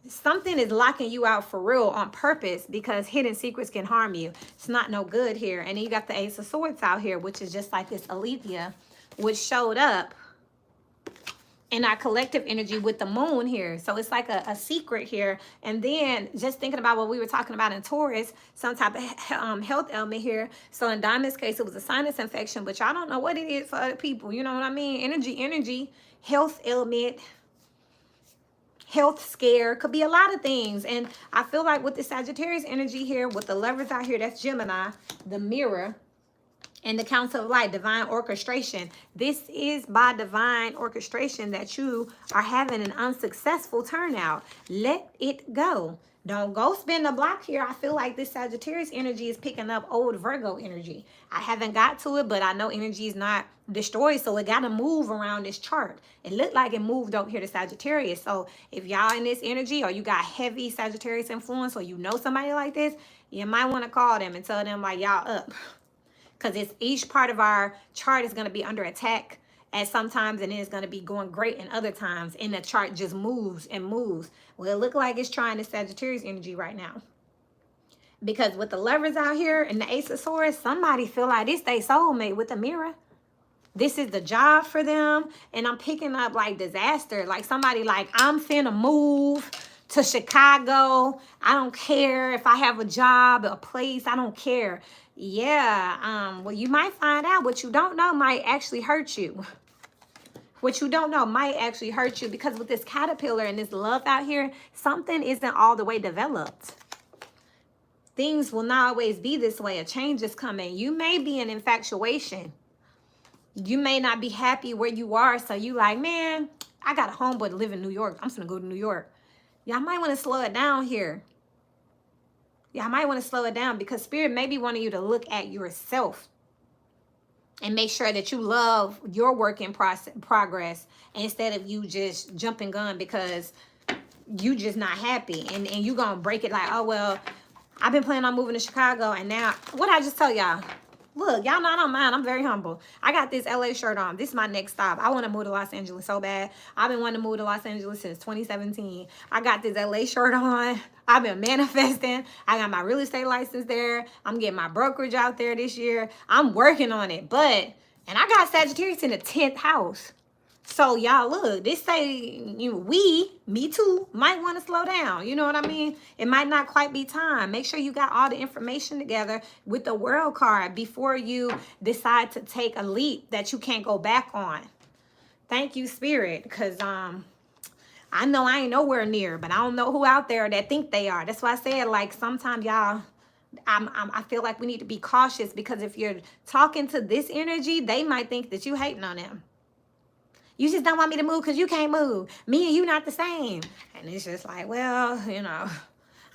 something is locking you out for real on purpose because hidden secrets can harm you. It's not no good here. And then you got the Ace of Swords out here, which is just like this Alethea, which showed up in our collective energy with the moon here. So it's like a secret here. And then just thinking about what we were talking about in Taurus, some type of health ailment here. So in Diamond's case, it was a sinus infection, but y'all don't know what it is for other people. You know what I mean? Energy, health ailment, health scare, could be a lot of things. And I feel like with the Sagittarius energy here, with the lovers out here, that's Gemini, the mirror, and the Council of Light, divine orchestration. This is by divine orchestration that you are having an unsuccessful turnout. Let it go. Don't go spin the block here. I feel like this Sagittarius energy is picking up old Virgo energy. I haven't got to it, but I know energy is not destroyed, so it got to move around this chart. It looked like it moved over here to Sagittarius. So if y'all in this energy or you got heavy Sagittarius influence or you know somebody like this, you might want to call them and tell them like y'all up. Because it's each part of our chart is going to be under attack. at some times, and then it's going to be going great in other times, and the chart just moves and moves. Well, it look like it's trying the Sagittarius energy right now. Because with the lovers out here and the Ace of Swords, somebody feel like this they soulmate with the Mirror. This is the job for them. And I'm picking up like disaster. Like somebody like, I'm finna move to Chicago. I don't care if I have a job, a place. I don't care. Yeah. Well, you might find out what you don't know might actually hurt you. What you don't know might actually hurt you, because with this caterpillar and this love out here, something isn't all the way developed. Things will not always be this way. A change is coming. You may be in infatuation. You may not be happy where you are. So you like, man, I got a homeboy to live in New York. I'm just going to go to New York. Y'all might want to slow it down here. Y'all might want to slow it down, because Spirit may be wanting you to look at yourself and make sure that you love your work in progress, instead of you just jumping gun because you just not happy. And you going to break it like, oh, well, I've been planning on moving to Chicago, and now, what I just tell y'all? Look, y'all know I don't mind. I'm very humble. I got this LA shirt on. This is my next stop. I want to move to Los Angeles so bad. I've been wanting to move to Los Angeles since 2017. I got this LA shirt on. I've been manifesting. I got my real estate license there. I'm getting my brokerage out there this year. I'm working on it. And I got Sagittarius in the 10th house. So y'all, look, this say me too, might want to slow down. You know what I mean? It might not quite be time. Make sure you got all the information together with the World card before you decide to take a leap that you can't go back on. Thank you, Spirit, because I know I ain't nowhere near, but I don't know who out there that think they are. That's why I said, like, sometimes y'all, I feel like we need to be cautious, because if you're talking to this energy, they might think that you hating on them. You just don't want me to move because you can't move. Me and you not the same. And it's just like, well, you know,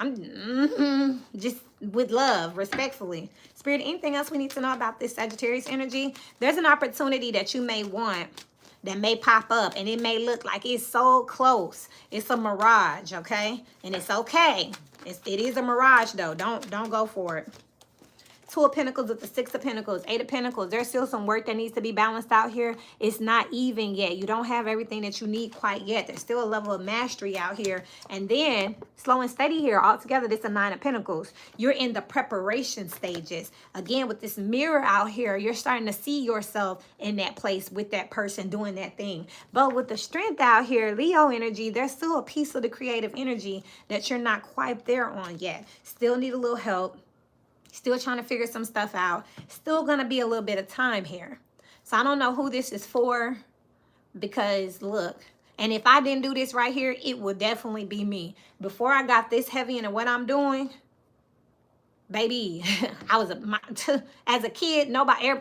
I'm just with love, respectfully. Spirit, anything else we need to know about this Sagittarius energy? There's an opportunity that you may want that may pop up, and it may look like it's so close. It's a mirage, okay? And it's okay. It is a mirage, though. Don't go for it. Two of Pentacles with the Six of Pentacles, Eight of Pentacles. There's still some work that needs to be balanced out here. It's not even yet. You don't have everything that you need quite yet. There's still a level of mastery out here. And then slow and steady here. Altogether, this is a Nine of Pentacles. You're in the preparation stages. Again, with this Mirror out here, you're starting to see yourself in that place with that person doing that thing. But with the Strength out here, Leo energy, there's still a piece of the creative energy that you're not quite there on yet. Still need a little help. Still trying to figure some stuff out. Still going to be a little bit of time here. So I don't know who this is for, because look, and if I didn't do this right here, it would definitely be me. Before I got this heavy into what I'm doing, baby, I was as a kid, nobody,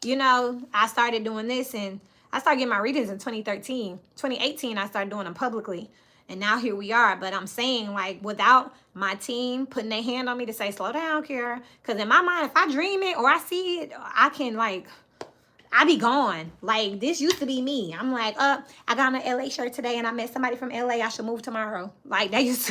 you know, I started doing this, and I started getting my readings in 2013. 2018, I started doing them publicly. And now here we are. But I'm saying, like, without my team putting their hand on me to say, slow down, Kara. Because in my mind, if I dream it or I see it, I can, like, I be gone. Like, this used to be me. I'm like, I got an LA shirt today and I met somebody from LA. I should move tomorrow. Like, that used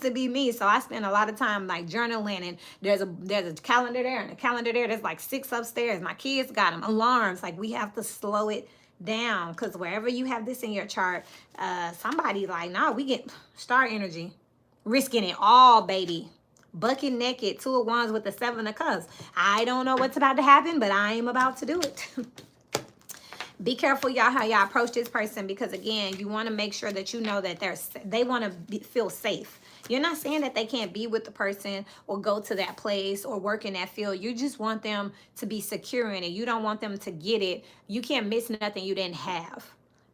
to be me. So I spend a lot of time, like, journaling. And there's a calendar there and a calendar there. There's, like, 6 upstairs. My kids got them. Alarms. Like, we have to slow it down, because wherever you have this in your chart, somebody like, nah, we get star energy, risking it all, baby, bucket naked. Two of Wands with the Seven of Cups. I don't know what's about to happen, but I am about to do it. Be careful, y'all, how y'all approach this person, because again, you want to make sure that you know that they want to feel safe. You're not saying that they can't be with the person or go to that place or work in that field. You just want them to be secure in it. You don't want them to get it. You can't miss nothing you didn't have.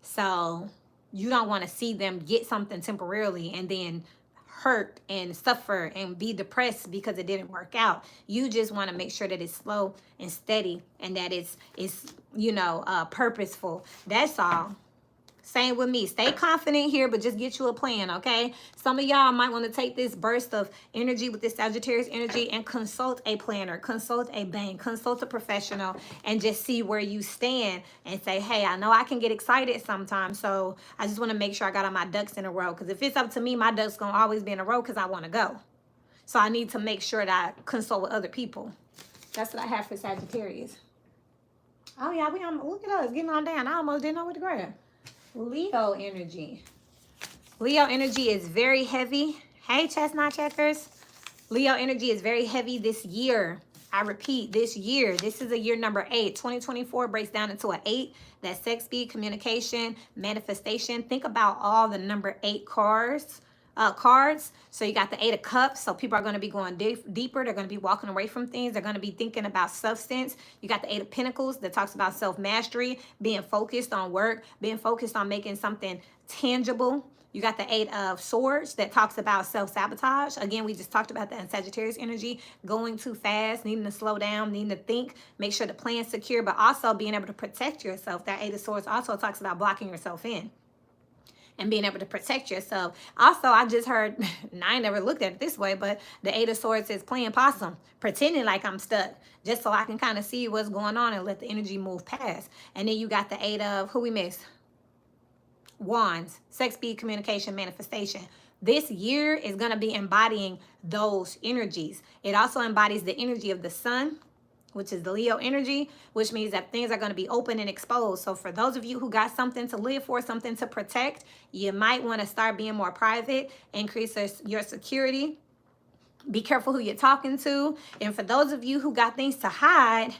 So you don't want to see them get something temporarily and then hurt and suffer and be depressed because it didn't work out. You just want to make sure that it's slow and steady and that it's you know, purposeful. That's all. Same with me. Stay confident here, but just get you a plan, okay? Some of y'all might want to take this burst of energy with this Sagittarius energy and consult a planner, consult a bank, consult a professional, and just see where you stand and say, hey, I know I can get excited sometimes, so I just want to make sure I got all my ducks in a row, because if it's up to me, my ducks going to always be in a row because I want to go. So I need to make sure that I consult with other people. That's what I have for Sagittarius. Oh, yeah, look at us getting on down. I almost didn't know what to grab. Leo energy. Leo energy is very heavy. Hey, chestnut checkers. Leo energy is very heavy this year. I repeat, this year. This is a year number 8. 2024 breaks down into an 8. That's sex, speed, communication, manifestation. Think about all the number 8 cards. So you got the 8 of cups. So people are going to be going deeper. They're going to be walking away from things. They're going to be thinking about substance. You got the 8 of pentacles that talks about self-mastery, being focused on work, being focused on making something tangible. You got the 8 of swords that talks about self-sabotage. Again, we just talked about that in Sagittarius energy, going too fast, needing to slow down, needing to think, make sure the plan's secure, but also being able to protect yourself. That 8 of swords also talks about blocking yourself in and being able to protect yourself. Also, I just heard, and I ain't never looked at it this way, but the 8 of swords is playing possum, pretending like I'm stuck, just so I can kind of see what's going on and let the energy move past. And then you got the 8 of, who we missed? Wands, sex, speed, communication, manifestation. This year is going to be embodying those energies. It also embodies the energy of the sun, which is the Leo energy, which means that things are going to be open and exposed. So for those of you who got something to live for, something to protect, you might want to start being more private, increase your security. Be careful who you're talking to. And for those of you who got things to hide,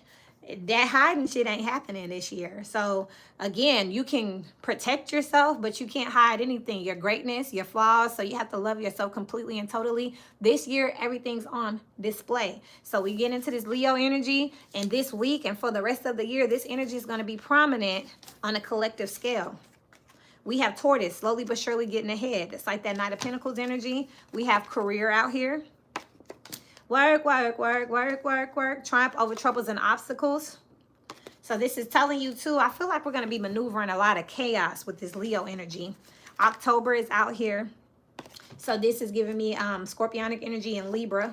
that hiding shit ain't happening this year. So again, you can protect yourself, but you can't hide anything, your greatness, your flaws. So you have to love yourself completely and totally. This year, everything's on display. So we get into this Leo energy, and this week and for the rest of the year, this energy is going to be prominent on a collective scale. We have Tortoise, slowly but surely getting ahead. It's like that Knight of Pentacles energy. We have career out here. Work, work, work, work, work, work. Triumph over troubles and obstacles. So this is telling you too, I feel like we're going to be maneuvering a lot of chaos with this Leo energy. October is out here. So this is giving me Scorpionic energy in Libra.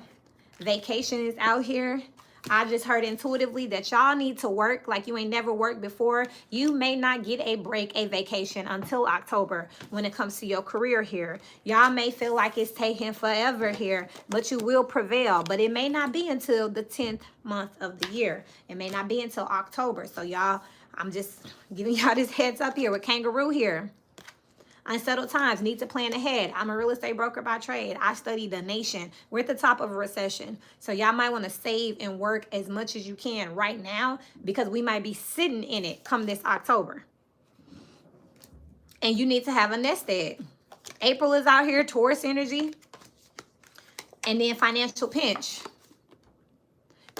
Vacation is out here. I just heard intuitively that y'all need to work like you ain't never worked before. You may not get a break, a vacation until October when it comes to your career here. Y'all may feel like it's taking forever here, but you will prevail. But it may not be until the 10th month of the year. It may not be until October. So y'all, I'm just giving y'all this heads up here with Kangaroo here. Unsettled times, need to plan ahead. I'm a real estate broker by trade. I study the nation. We're at the top of a recession. So y'all might want to save and work as much as you can right now because we might be sitting in it come this October. And you need to have a nest egg. April is out here, Taurus energy. And then financial pinch.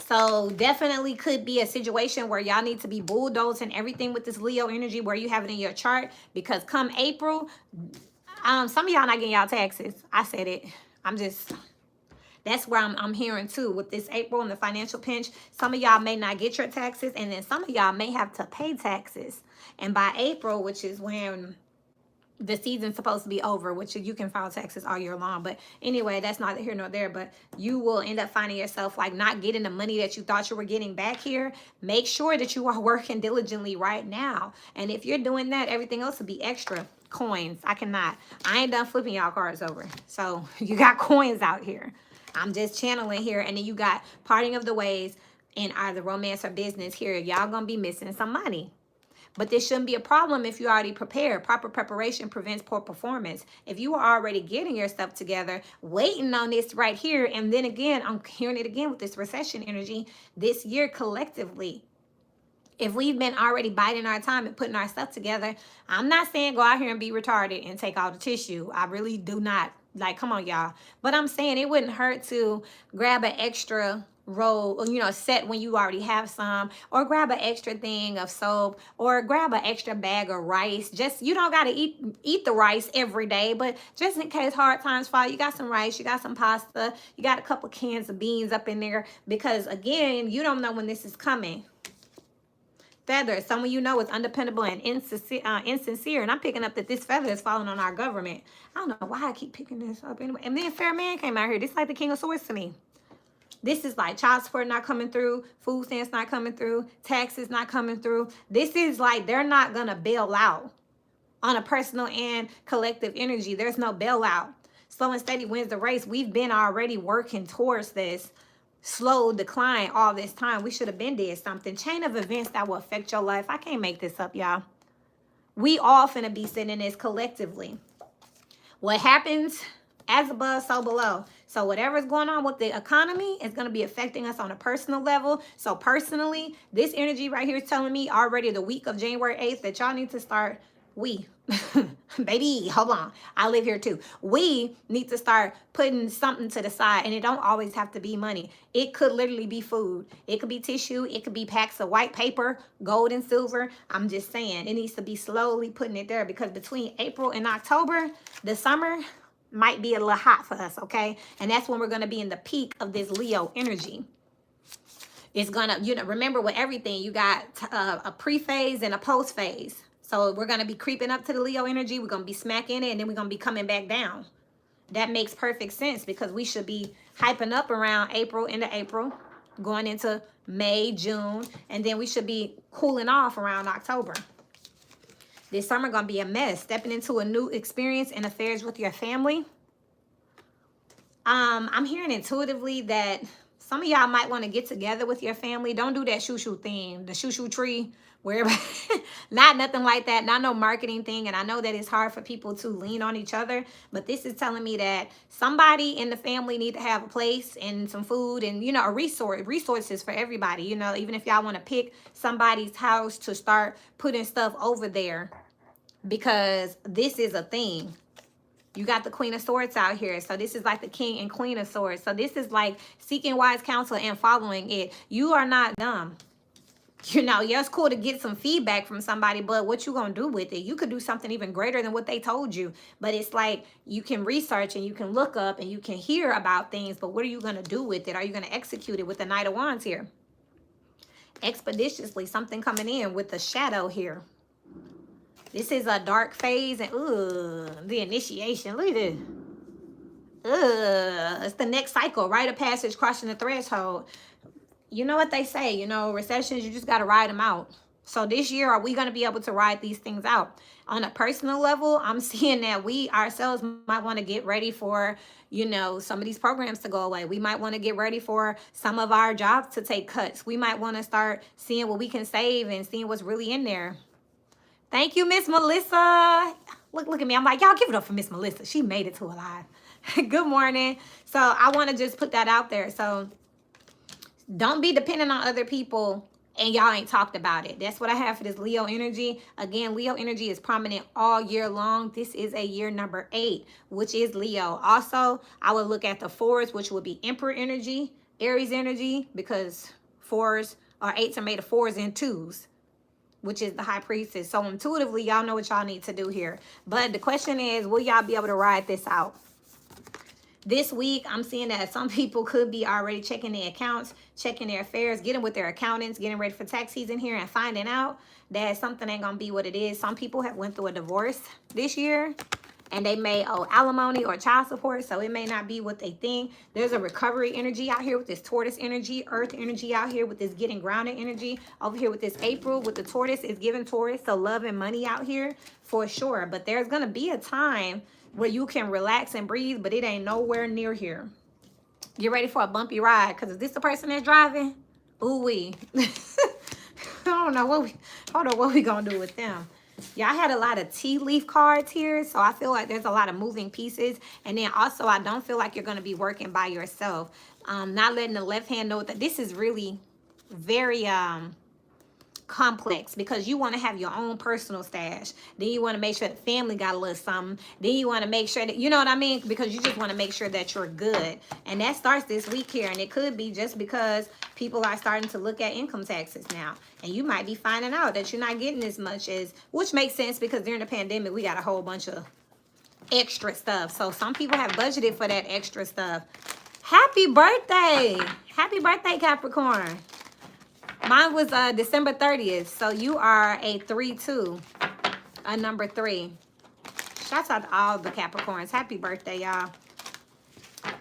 So definitely could be a situation where y'all need to be bulldozing everything with this Leo energy where you have it in your chart. Because come April, some of y'all not getting y'all taxes. I said it. That's where I'm hearing too with this April and the financial pinch. Some of y'all may not get your taxes, and then some of y'all may have to pay taxes. And by April, which is when the season's supposed to be over, which you can file taxes all year long. But anyway, that's neither here nor there. But you will end up finding yourself like not getting the money that you thought you were getting back here. Make sure that you are working diligently right now. And if you're doing that, everything else will be extra. Coins. I ain't done flipping y'all cards over. So you got coins out here. I'm just channeling here. And then you got parting of the ways in either romance or business here. Y'all gonna be missing some money. But this shouldn't be a problem if you're already prepared. Proper preparation prevents poor performance. If you are already getting your stuff together, waiting on this right here, and then again, I'm hearing it again with this recession energy, this year collectively, if we've been already biding our time and putting our stuff together, I'm not saying go out here and be retarded and take all the tissue. I really do not. Like, come on, y'all. But I'm saying it wouldn't hurt to grab an extra roll, set when you already have some, or grab an extra thing of soap, or grab an extra bag of rice. Just, you don't got to eat the rice every day, but just in case hard times fall, you got some rice, you got some pasta, you got a couple cans of beans up in there, because again, you don't know when this is coming. Feather, some of you know it's undependable and insincere, and I'm picking up that this feather is falling on our government. I don't know why I keep picking this up anyway. And then Fair Man came out here. This is like the King of Swords to me. This is like child support not coming through, food stamps not coming through, taxes not coming through. This is like they're not going to bail out on a personal and collective energy. There's no bailout. Slow and steady wins the race. We've been already working towards this slow decline all this time. We should have been did something. Chain of events that will affect your life. I can't make this up, y'all. We all finna be sitting in this collectively. What happens as above, so below. So whatever's going on with the economy is going to be affecting us on a personal level. So personally, this energy right here is telling me already the week of January 8th that y'all need to start, baby, hold on. I live here too. We need to start putting something to the side, and it don't always have to be money. It could literally be food. It could be tissue. It could be packs of white paper, gold and silver. I'm just saying it needs to be slowly putting it there, because between April and October, the summer might be a little hot for us, okay? And that's when we're going to be in the peak of this Leo energy. It's going to, remember with everything, you got a pre-phase and a post-phase. So we're going to be creeping up to the Leo energy. We're going to be smacking it, and then we're going to be coming back down. That makes perfect sense, because we should be hyping up around into April, going into May, June, and then we should be cooling off around October. This summer going to be a mess. Stepping into a new experience and affairs with your family. I'm hearing intuitively that some of y'all might want to get together with your family. Don't do that shoo-shoo thing, the shoo-shoo tree, where not nothing like that, not no marketing thing. And I know that it's hard for people to lean on each other, but this is telling me that somebody in the family need to have a place and some food and, a resources for everybody. Even if y'all want to pick somebody's house to start putting stuff over there, because this is a thing. You got the Queen of Swords out here. So this is like the King and Queen of Swords. So this is like seeking wise counsel and following it. You are not dumb. Yeah, it's cool to get some feedback from somebody, but what you gonna do with it? You could do something even greater than what they told you. But it's like you can research and you can look up and you can hear about things, but what are you gonna do with it? Are you gonna execute it with the Knight of Wands here? Expeditiously, something coming in with the shadow here. This is a dark phase, and the initiation. Look at this. It's the next cycle, rite of passage, crossing the threshold. You know what they say, recessions, you just got to ride them out. So this year, are we going to be able to ride these things out? On a personal level, I'm seeing that we ourselves might want to get ready for, some of these programs to go away. We might want to get ready for some of our jobs to take cuts. We might want to start seeing what we can save and seeing what's really in there. Thank you, Miss Melissa. Look at me. I'm like, y'all give it up for Miss Melissa. She made it to alive. Good morning. So I want to just put that out there. So don't be dependent on other people and y'all ain't talked about it. That's what I have for this Leo energy. Again, Leo energy is prominent all year long. This is a year number 8, which is Leo. Also, I would look at the 4s, which would be Emperor energy, Aries energy, because 4s or 8s are made of 4s and 2s, which is the High Priestess. So intuitively, y'all know what y'all need to do here. But the question is, will y'all be able to ride this out? This week, I'm seeing that some people could be already checking their accounts, checking their affairs, getting with their accountants, getting ready for tax season here, and finding out that something ain't going to be what it is. Some people have went through a divorce this year, and they may owe alimony or child support, so it may not be what they think. There's a recovery energy out here with this Tortoise energy, Earth energy out here with this getting grounded energy. Over here with this April, with the Tortoise, is giving Taurus, so love and money out here for sure. But there's going to be a time where you can relax and breathe, but it ain't nowhere near here. Get ready for a bumpy ride, because if this the person that's driving, ooh-wee. I don't know what we gonna do with them. Yeah, I had a lot of tea leaf cards here, so I feel like there's a lot of moving pieces. And then also, I don't feel like you're going to be working by yourself. Not letting the left hand know that this is really very complex, because you want to have your own personal stash. Then you want to make sure the family got a little something. Then you want to make sure that, you know what I mean? Because you just want to make sure that you're good. And that starts this week here. And it could be just because people are starting to look at income taxes now. And you might be finding out that you're not getting as much as, which makes sense because during the pandemic, we got a whole bunch of extra stuff. So some people have budgeted for that extra stuff. Happy birthday. Happy birthday, Capricorn. Mine was December 30th. So you are a 3-2, a number 3. Shouts out to all the Capricorns. Happy birthday, y'all.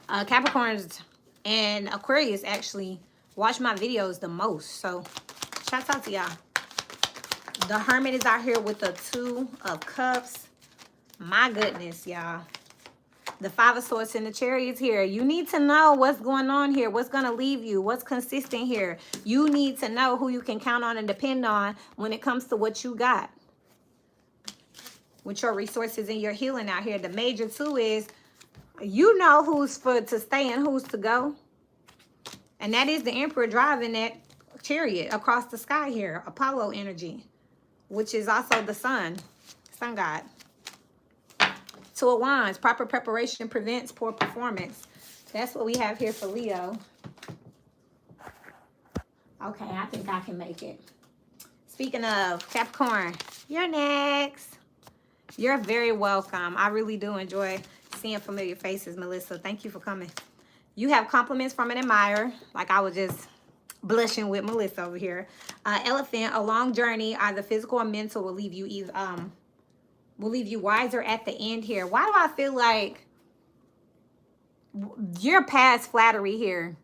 Capricorns and Aquarius actually watch my videos the most. So shouts out to y'all. The Hermit is out here with the 2 of Cups. My goodness, y'all. The Five of Swords and the Chariots here. You need to know what's going on here, what's going to leave you, what's consistent here. You need to know who you can count on and depend on when it comes to what you got with your resources and your healing out here. The major two is you know who's to stay and who's to go. And that is the Emperor driving that chariot across the sky here. Apollo energy, which is also the sun god. Two of Wands, proper preparation prevents poor performance. That's what we have here for Leo. Okay, I think I can make it. Speaking of Capricorn, you're next. You're very welcome. I really do enjoy seeing familiar faces, Melissa. Thank you for coming. You have compliments from an admirer, like I was just blushing with Melissa over here. Elephant, a long journey, either physical or mental, will leave you wiser at the end here. Why do I feel like you're past flattery here,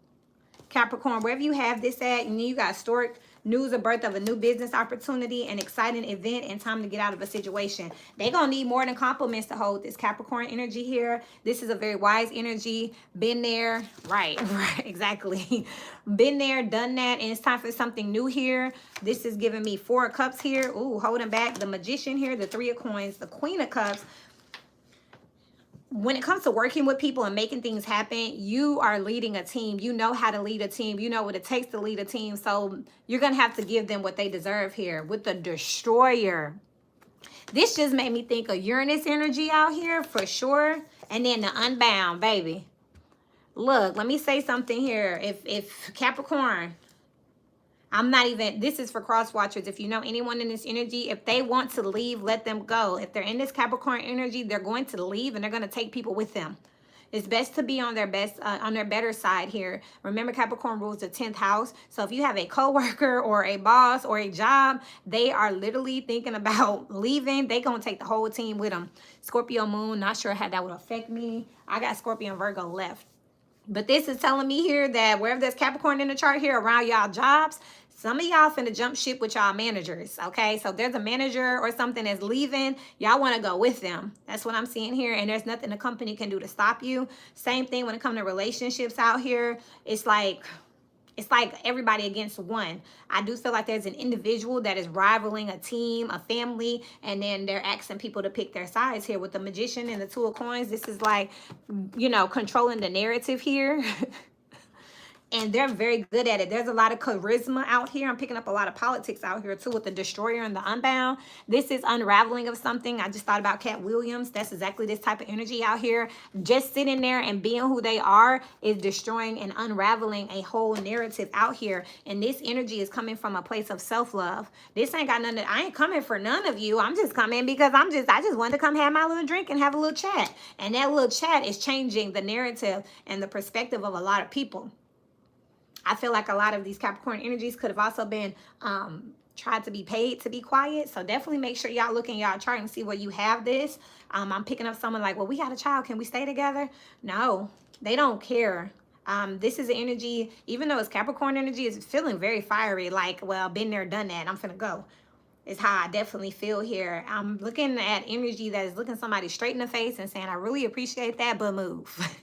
Capricorn? Wherever you have this at, and you got historic news of birth of a new business opportunity, an exciting event, and time to get out of a situation. They're going to need more than compliments to hold this Capricorn energy here. This is a very wise energy. Been there. Right, exactly. Been there, done that, and it's time for something new here. This is giving me Four of Cups here. Ooh, holding back the Magician here, the Three of Coins, the Queen of Cups. When it comes to working with people and making things happen, you are leading a team. You know how to lead a team. You know what it takes to lead a team. So you're going to have to give them what they deserve here with the Destroyer. This just made me think of Uranus energy out here for sure. And then the Unbound, baby. Look, let me say something here. If Capricorn, this is for cross watchers. If you know anyone in this energy, if they want to leave, let them go. If they're in this Capricorn energy, they're going to leave and they're going to take people with them. It's best to be on their better side here. Remember, Capricorn rules the 10th house. So if you have a coworker or a boss or a job, they are literally thinking about leaving. They're going to take the whole team with them. Scorpio moon, not sure how that would affect me. I got Scorpio and Virgo left. But this is telling me here that wherever there's Capricorn in the chart here around y'all jobs, some of y'all finna jump ship with y'all managers, okay? So there's a manager or something that's leaving. Y'all want to go with them. That's what I'm seeing here. And there's nothing the company can do to stop you. Same thing when it comes to relationships out here. It's like everybody against one. I do feel like there's an individual that is rivaling a team, a family, and then they're asking people to pick their sides here with the Magician and the Two of Coins. This is like, you know, controlling the narrative here. And they're very good at it. There's a lot of charisma out here. I'm picking up a lot of politics out here too with the Destroyer and the Unbound. This is unraveling of something. I just thought about Cat Williams. That's exactly this type of energy out here. Just sitting there and being who they are is destroying and unraveling a whole narrative out here. And this energy is coming from a place of self-love. This ain't got nothing. I ain't coming for none of you. I'm just coming because I just wanted to come have my little drink and have a little chat. And that little chat is changing the narrative and the perspective of a lot of people. I feel like a lot of these Capricorn energies could have also been tried to be paid to be quiet. So definitely make sure y'all look in y'all chart and see where you have this. I'm picking up someone like, well, we got a child. Can we stay together? No, they don't care. This is an energy, even though it's Capricorn energy, it's feeling very fiery. Like, well, been there, done that. I'm finna go. It's how I definitely feel here. I'm looking at energy that is looking somebody straight in the face and saying, I really appreciate that, but move.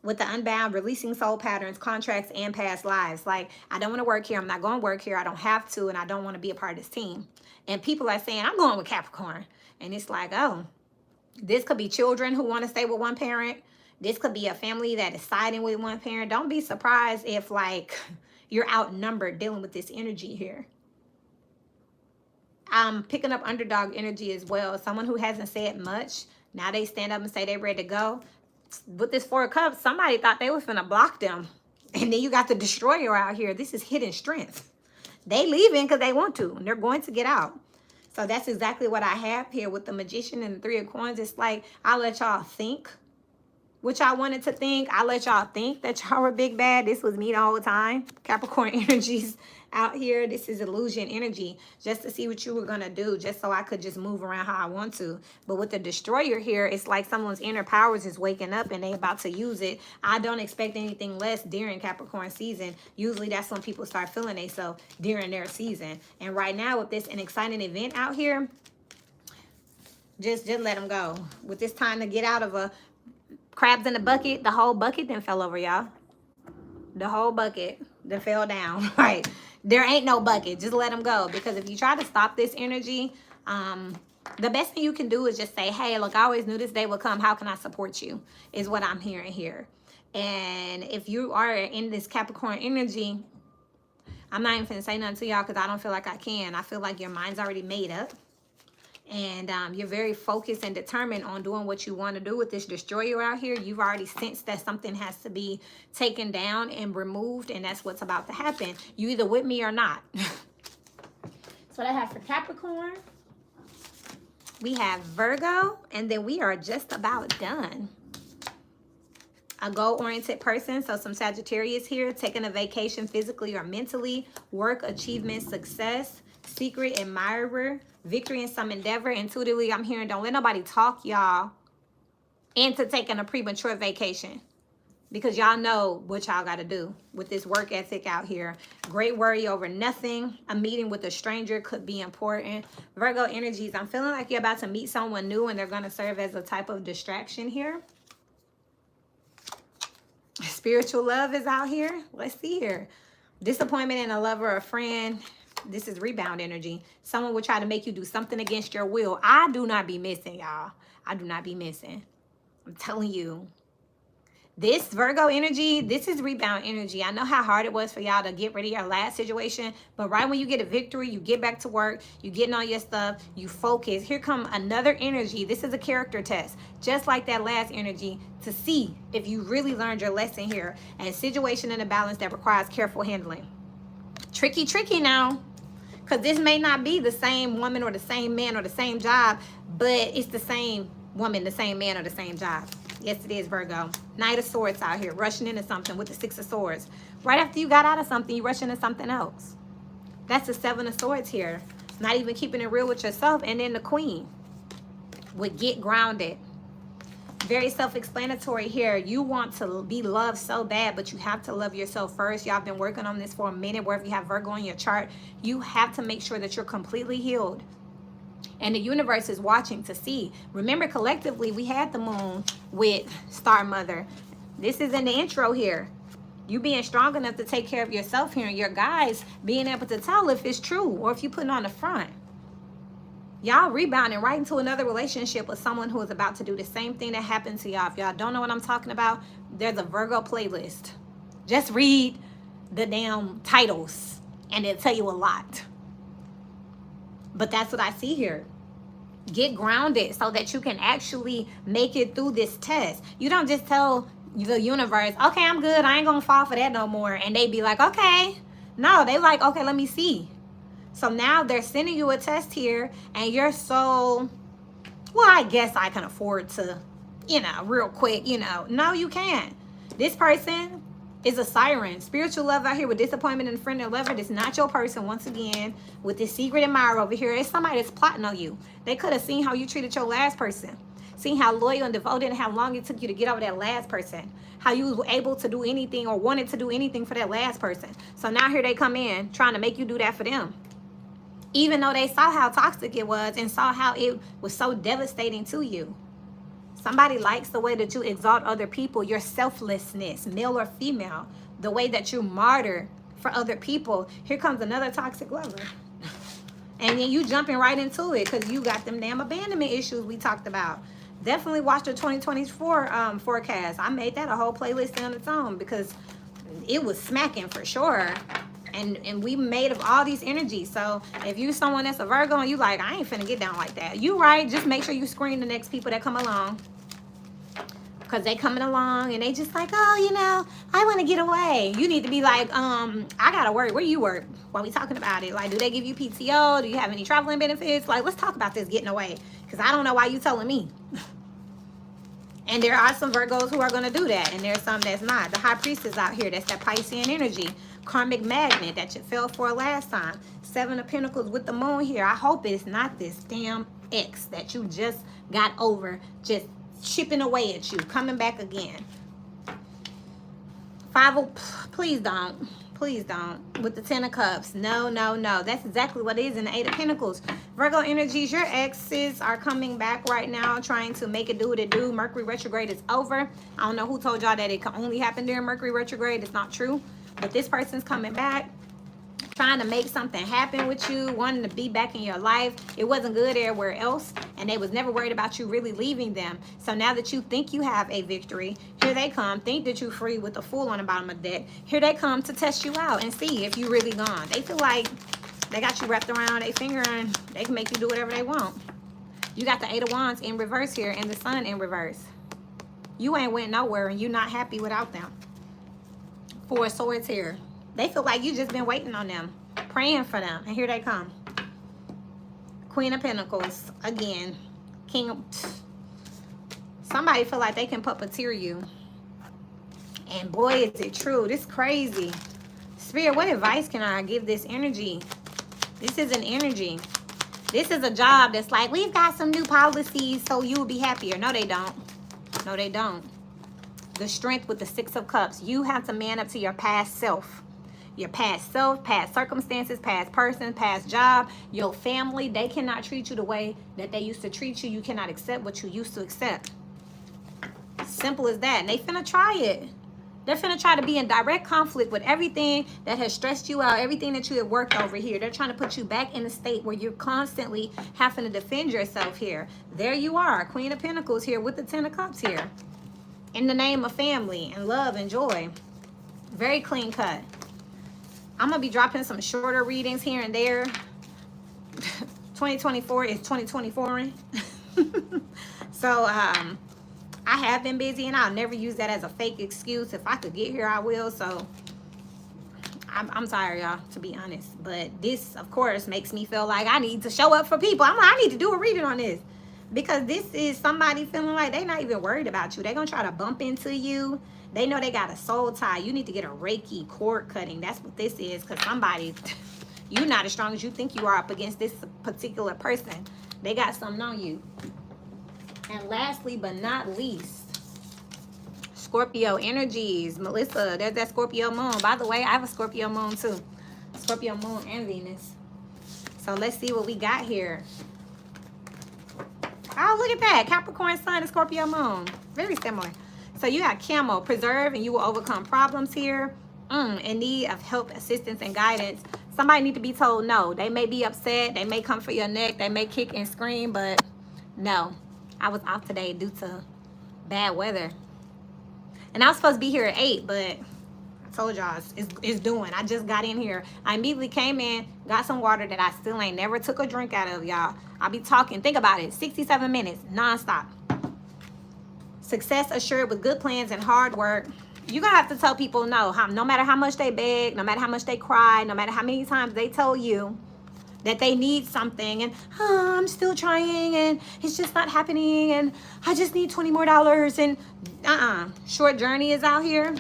With the Unbound, releasing soul patterns, contracts, and past lives. Like, I don't want to work here. I'm not going to work here. I don't have to, and I don't want to be a part of this team. And people are saying, I'm going with Capricorn. And it's like, oh, this could be children who want to stay with one parent. This could be a family that is siding with one parent. Don't be surprised if, like, you're outnumbered dealing with this energy here. I'm picking up underdog energy as well. Someone who hasn't said much. Now they stand up and say they're ready to go. With this Four of Cups, somebody thought they was finna block them. And then you got the Destroyer out here. This is hidden strength. They leaving because they want to. And they're going to get out. So that's exactly what I have here with the Magician and the Three of Coins. It's like, I'll let y'all think what y'all wanted to think. I let y'all think that y'all were big bad. This was me the whole time. Capricorn energies out here. This is illusion energy, just to see what you were going to do, just so I could just move around how I want to. But with the Destroyer here, it's like someone's inner powers is waking up and they about to use it. I don't expect anything less during Capricorn season. Usually that's when people start feeling themselves during their season. And right now with this an exciting event out here, just let them go. With this time to get out of a Crabs in the bucket. The whole bucket then fell over, y'all. The whole bucket that fell down. Right. There ain't no bucket. Just let them go. Because if you try to stop this energy, the best thing you can do is just say, hey, look, I always knew this day would come. How can I support you? Is what I'm hearing here. And if you are in this Capricorn energy, I'm not even finna say nothing to y'all because I don't feel like I can. I feel like your mind's already made up. And you're very focused and determined on doing what you want to do with this destroyer out here. You've already sensed that something has to be taken down and removed, and that's what's about to happen. You either with me or not. That's what I have for Capricorn. We have Virgo, and then we are just about done. A goal-oriented person, so some Sagittarius here, taking a vacation physically or mentally, work, achievement, success, secret admirer, victory in some endeavor. Intuitively, I'm hearing don't let nobody talk y'all into taking a premature vacation, because y'all know what y'all got to do with this work ethic out here. Great worry over nothing. A meeting with a stranger could be important. Virgo energies, I'm feeling like you're about to meet someone new and they're going to serve as a type of distraction here. Spiritual love is out here. Let's see here. Disappointment in a lover or a friend. This is rebound energy. Someone will try to make you do something against your will. I do not be missing, y'all. I do not be missing. I'm telling you. This Virgo energy, this is rebound energy. I know how hard it was for y'all to get rid of your last situation, but right when you get a victory, you get back to work, you getting on your stuff, you focus. Here come another energy. This is a character test, just like that last energy, to see if you really learned your lesson here. And situation in a balance that requires careful handling. Tricky, tricky now. Because this may not be the same woman or the same man or the same job, but it's the same woman, the same man, or the same job. Yes, it is, Virgo. Knight of Swords out here, rushing into something with the Six of Swords. Right after you got out of something, you rush into something else. That's the Seven of Swords here. Not even keeping it real with yourself. And then the Queen would get grounded. Very self-explanatory here. You want to be loved so bad, but you have to love yourself first. Y'all been working on this for a minute. Wherever you have Virgo in your chart, you have to make sure that you're completely healed. And the universe is watching to see. Remember, collectively, we had the moon with Star Mother. This is in the intro here. You being strong enough to take care of yourself here, and your guys being able to tell if it's true or if you putting on the front. Y'all rebounding right into another relationship with someone who is about to do the same thing that happened to y'all. If y'all don't know what I'm talking about, there's a Virgo playlist. Just read the damn titles and it'll tell you a lot. But that's what I see here. Get grounded so that you can actually make it through this test. You don't just tell the universe, okay, I'm good, I ain't gonna fall for that no more. And they be like, okay. No, they like, okay, let me see. So now they're sending you a test here, and you're so, well, I guess I can afford to, real quick, No, you can't. This person is a siren. Spiritual love out here with disappointment in a friend or lover. This is not your person. Once again, with this secret admirer over here, it's somebody that's plotting on you. They could have seen how you treated your last person, seen how loyal and devoted and how long it took you to get over that last person, how you was able to do anything or wanted to do anything for that last person. So now here they come in trying to make you do that for them. Even though they saw how toxic it was and saw how it was so devastating to you. Somebody likes the way that you exalt other people, your selflessness, male or female, the way that you martyr for other people. Here comes another toxic lover. And then you jumping right into it because you got them damn abandonment issues we talked about. Definitely watch the 2024 forecast. I made that a whole playlist on its own because it was smacking for sure. And we made of all these energies. So if you someone that's a Virgo and you like, I ain't finna get down like that. You right. Just make sure you screen the next people that come along. Because they coming along and they just like, oh, I want to get away. You need to be like, I got to work. Where you work? While we talking about it. Like, do they give you PTO? Do you have any traveling benefits? Like, let's talk about this getting away. Because I don't know why you telling me. And there are some Virgos who are going to do that. And there's some that's not. The High Priestess out here. That's that Piscean energy. Karmic magnet that you fell for last time. Seven of Pentacles with the moon here. I hope it's not this damn ex that you just got over. Just chipping away at you. Coming back again. Please don't. Please don't. With the Ten of Cups. No. That's exactly what it is in the Eight of Pentacles. Virgo energies, your exes are coming back right now, trying to make it do what it do. Mercury retrograde is over. I don't know who told y'all that it can only happen during Mercury retrograde. It's not true. But this person's coming back, trying to make something happen with you, wanting to be back in your life. It wasn't good everywhere else, and they was never worried about you really leaving them. So now that you think you have a victory, here they come. Think that you're free with the Fool on the bottom of the deck. Here they come to test you out and see if you really gone. They feel like they got you wrapped around their finger and they can make you do whatever they want. You got the Eight of Wands in reverse here and the Sun in reverse. You ain't went nowhere and you're not happy without them. Four of Swords here. They feel like you just been waiting on them, praying for them, and here they come. Queen of Pentacles again. King of... Somebody feel like they can puppeteer you. And boy, is it true. This is crazy. Spirit, what advice can I give this energy? This is an energy. This is a job that's like, we've got some new policies so you will be happier. No, they don't. No, they don't. The Strength with the Six of Cups. You have to man up to your past self. Your past self, past circumstances, past person, past job, your family. They cannot treat you the way that they used to treat you. You cannot accept what you used to accept. Simple as that. And they finna try it. They're finna try to be in direct conflict with everything that has stressed you out, everything that you have worked over here. They're trying to put you back in a state where you're constantly having to defend yourself here. There you are, Queen of Pentacles here with the Ten of Cups here. In the name of family and love and joy. Very clean cut. I'm going to be dropping some shorter readings here and there. 2024 is 2024. So, I have been busy and I'll never use that as a fake excuse. If I could get here, I will. So, I'm sorry, y'all, to be honest. But this, of course, makes me feel like I need to show up for people. I need to do a reading on this. Because this is somebody feeling like they're not even worried about you. They're going to try to bump into you. They know they got a soul tie. You need to get a Reiki cord cutting. That's what this is. Because somebody, you're not as strong as you think you are up against this particular person. They got something on you. And lastly, but not least, Scorpio energies. Melissa, there's that Scorpio moon. By the way, I have a Scorpio moon too. Scorpio moon and Venus. So let's see what we got here. Oh, look at that. Capricorn sun and Scorpio moon. Very similar. So you got Camel, preserve and you will overcome problems here. In need of help, assistance, and guidance. Somebody need to be told no. They may be upset. They may come for your neck. They may kick and scream, but no. I was off today due to bad weather. And I was supposed to be here at 8, but I told y'all it's doing. I just got in here. I immediately came in, got some water that I still ain't never took a drink out of, y'all. I'll be talking. Think about it. 67 minutes, nonstop. Success assured with good plans and hard work. You're going to have to tell people no. No matter how much they beg, no matter how much they cry, no matter how many times they tell you that they need something and I'm still trying and it's just not happening and I just need $20 more and short journey is out here.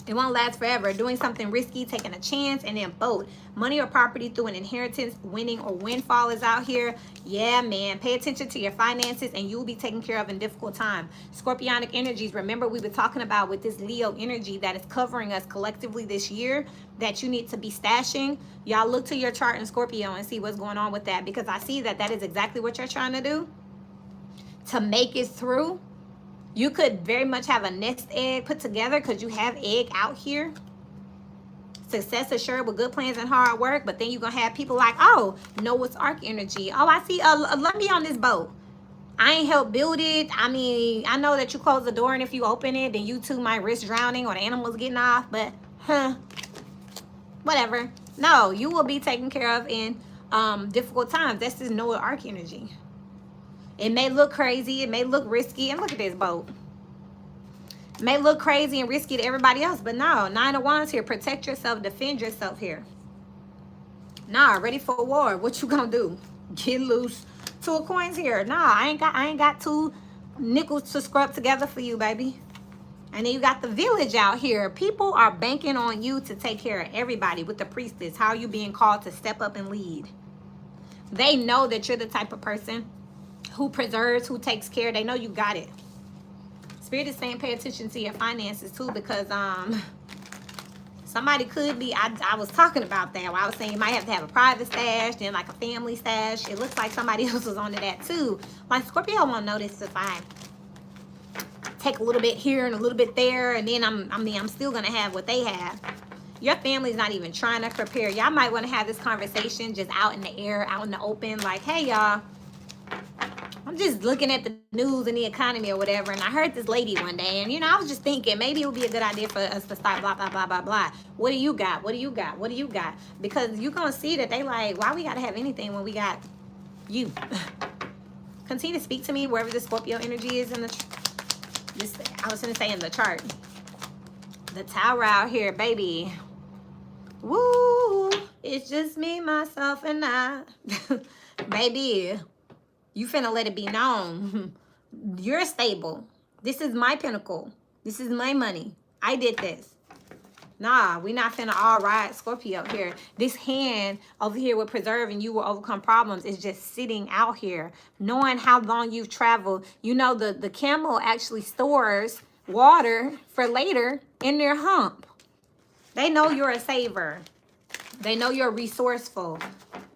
It won't last forever. Doing something risky, taking a chance, and then both. Money or property through an inheritance, winning or windfall is out here. Yeah, man. Pay attention to your finances and you'll be taken care of in difficult time. Scorpionic energies. Remember we were talking about with this Leo energy that is covering us collectively this year that you need to be stashing. Y'all look to your chart in Scorpio and see what's going on with that, because I see that is exactly what you're trying to do to make it through. You could very much have a nest egg put together because you have egg out here. Success assured with good plans and hard work. But then you're going to have people like, oh, Noah's Ark energy. Oh, I see. Let me on this boat. I ain't helped build it. I mean, I know that you close the door and if you open it, then you too might risk drowning or the animals getting off. But, whatever. No, you will be taken care of in difficult times. That's just Noah's Ark energy. It may look crazy. It may look risky. And look at this boat. It may look crazy and risky to everybody else. But no, Nine of Wands here. Protect yourself. Defend yourself here. Nah, ready for war. What you gonna do? Get loose. Two of Coins here. Nah, I ain't got two nickels to scrub together for you, baby. And then you got the Village out here. People are banking on you to take care of everybody with the Priestess. How are you being called to step up and lead? They know that you're the type of person who preserves, who takes care. They know you got it. Spirit is saying pay attention to your finances too, because Somebody could be, I was talking about that. I was saying you might have to have a private stash, then like a family stash. It looks like somebody else was onto that too. Like Scorpio won't notice if I take a little bit here and a little bit there, and then I'm still gonna have what they have. Your family's not even trying to prepare. Y'all might want to have this conversation just out in the air, out in the open, like, hey y'all, I'm just looking at the news and the economy or whatever, and I heard this lady one day, and I was just thinking maybe it would be a good idea for us to start blah blah blah blah blah. What do you got? What do you got? What do you got? Because you're gonna see that they like, why we gotta have anything when we got you? Continue to speak to me wherever the Scorpio energy is in the I was gonna say in the chart. The tower out here, baby. Woo! It's just me, myself, and I. Baby, you finna let it be known. You're stable. This is my pinnacle. This is my money. I did this. Nah, we not finna all ride Scorpio here. This hand over here will preserve and you will overcome problems is just sitting out here. Knowing how long you've traveled. You know, the camel actually stores water for later in their hump. They know you're a saver. They know you're resourceful.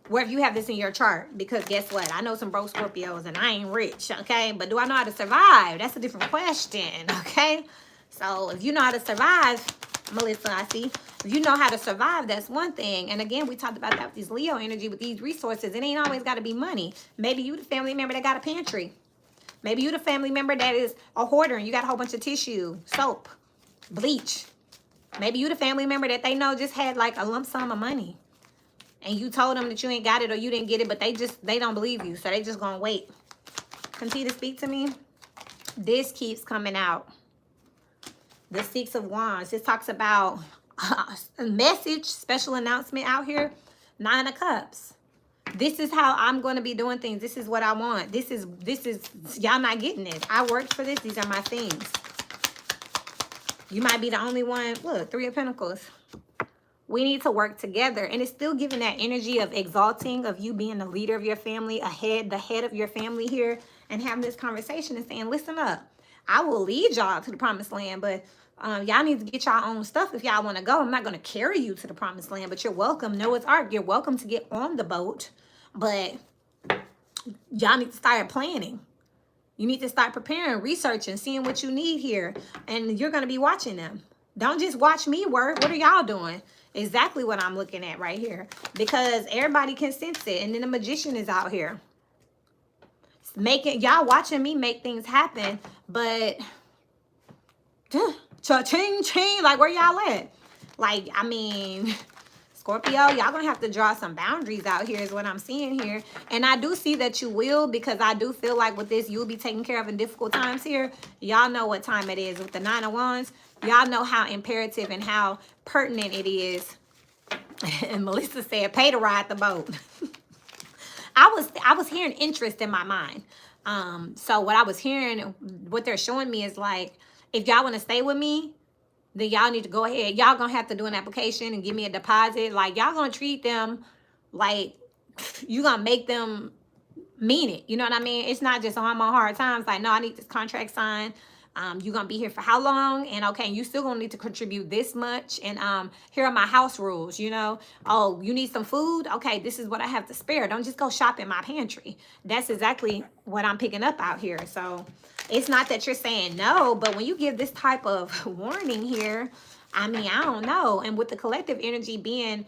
Wherever you have this in your chart, because guess what? I know some broke Scorpios and I ain't rich, okay? But do I know how to survive? That's a different question, okay? So if you know how to survive, Melissa, I see. If you know how to survive, that's one thing. And again, we talked about that with this Leo energy, with these resources. It ain't always got to be money. Maybe you the family member that got a pantry. Maybe you the family member that is a hoarder and you got a whole bunch of tissue, soap, bleach. Maybe you the family member that they know just had like a lump sum of money. And you told them that you ain't got it or you didn't get it, but they don't believe you. So they just gonna wait. Continue to speak to me. This keeps coming out. The Six of Wands. This talks about a message, special announcement out here. Nine of Cups. This is how I'm going to be doing things. This is what I want. This is y'all not getting this. I worked for this. These are my things. You might be the only one. Look, Three of Pentacles. We need to work together. And it's still giving that energy of exalting, of you being the leader of your family, the head of your family here, and having this conversation and saying, listen up. I will lead y'all to the promised land, but y'all need to get y'all own stuff if y'all want to go. I'm not going to carry you to the promised land, but you're welcome. Noah's Ark, you're welcome to get on the boat, but y'all need to start planning. You need to start preparing, researching, seeing what you need here, and you're going to be watching them. Don't just watch me work. What are y'all doing? Exactly what I'm looking at right here, because everybody can sense it. And then the magician is out here making y'all watching me make things happen, but cha-ching ching, like where y'all at? Like, I mean, Scorpio, y'all gonna have to draw some boundaries out here is what I'm seeing here. And I do see that you will, because I do feel like with this, you'll be taken care of in difficult times here. Y'all know what time it is with the Nine of Wands. Y'all know how imperative and how pertinent it is. And Melissa said, pay to ride the boat. I was hearing interest in my mind. So what I was hearing, what they're showing me is like, if y'all want to stay with me, then y'all need to go ahead. Y'all gonna have to do an application and give me a deposit. Like, y'all gonna treat them like you gonna make them mean it. You know what I mean? It's not just, oh, I'm on hard times. Like, no, I need this contract signed. You're gonna be here for how long? And okay, you still gonna need to contribute this much. And here are my house rules, you know. Oh, you need some food? Okay, this is what I have to spare. Don't just go shop in my pantry. That's exactly what I'm picking up out here. So it's not that you're saying no, but when you give this type of warning here, I mean, I don't know. And with the collective energy being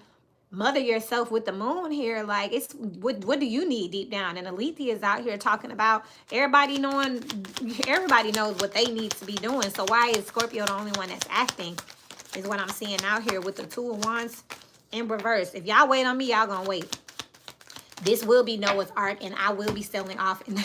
mother yourself with the moon here, like, it's what do you need deep down? And Alethea is out here talking about everybody knows what they need to be doing. So why is Scorpio the only one that's acting, is what I'm seeing out here with the Two of Wands in reverse. If y'all wait on me, y'all gonna wait. This will be Noah's Ark, and I will be selling off. And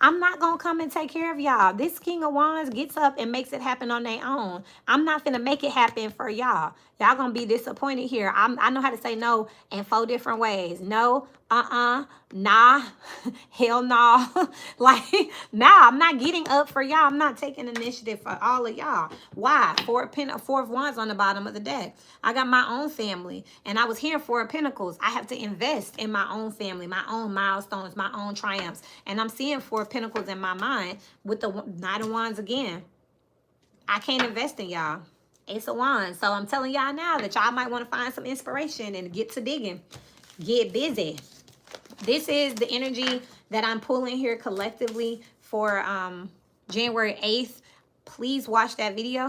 I'm not going to come and take care of y'all. This King of Wands gets up and makes it happen on their own. I'm not going to make it happen for y'all. Y'all going to be disappointed here. I know how to say no in 4 different ways. No, nah, hell no. Like, nah, I'm not getting up for y'all. I'm not taking initiative for all of y'all. Why? Four of Wands on the bottom of the deck. I got my own family, and I was here 4 of Pentacles. I have to invest in my own family, my own milestones, my own triumphs. And I'm seeing 4 of Pentacles in my mind with the Knight of Wands again. I can't invest in y'all. Ace of Wands. So I'm telling y'all now that y'all might want to find some inspiration and get to digging. Get busy. This is the energy that I'm pulling here collectively for January 8th. Please watch that video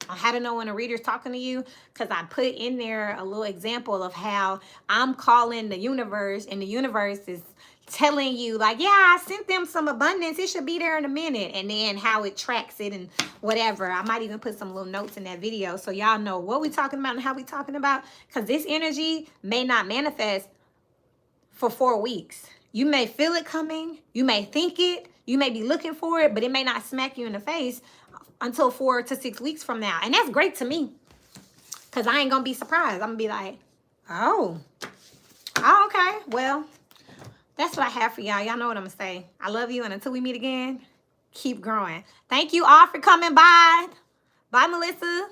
on how to know when a reader's talking to you, because I put in there a little example of how I'm calling the universe, and the universe is telling you like, yeah, I sent them some abundance, it should be there in a minute, and then how it tracks it and whatever. I might even put some little notes in that video so y'all know what we talking about and how we talking about, because this energy may not manifest for 4 weeks. You may feel it coming, you may think it, you may be looking for it, but it may not smack you in the face until 4 to 6 weeks from now. And that's great to me, because I ain't gonna be surprised. I'm gonna be like, oh, okay, well, that's what I have for y'all. Y'all know what I'm gonna say. I love you, and until we meet again, keep growing. Thank you all for coming by. Bye, Melissa.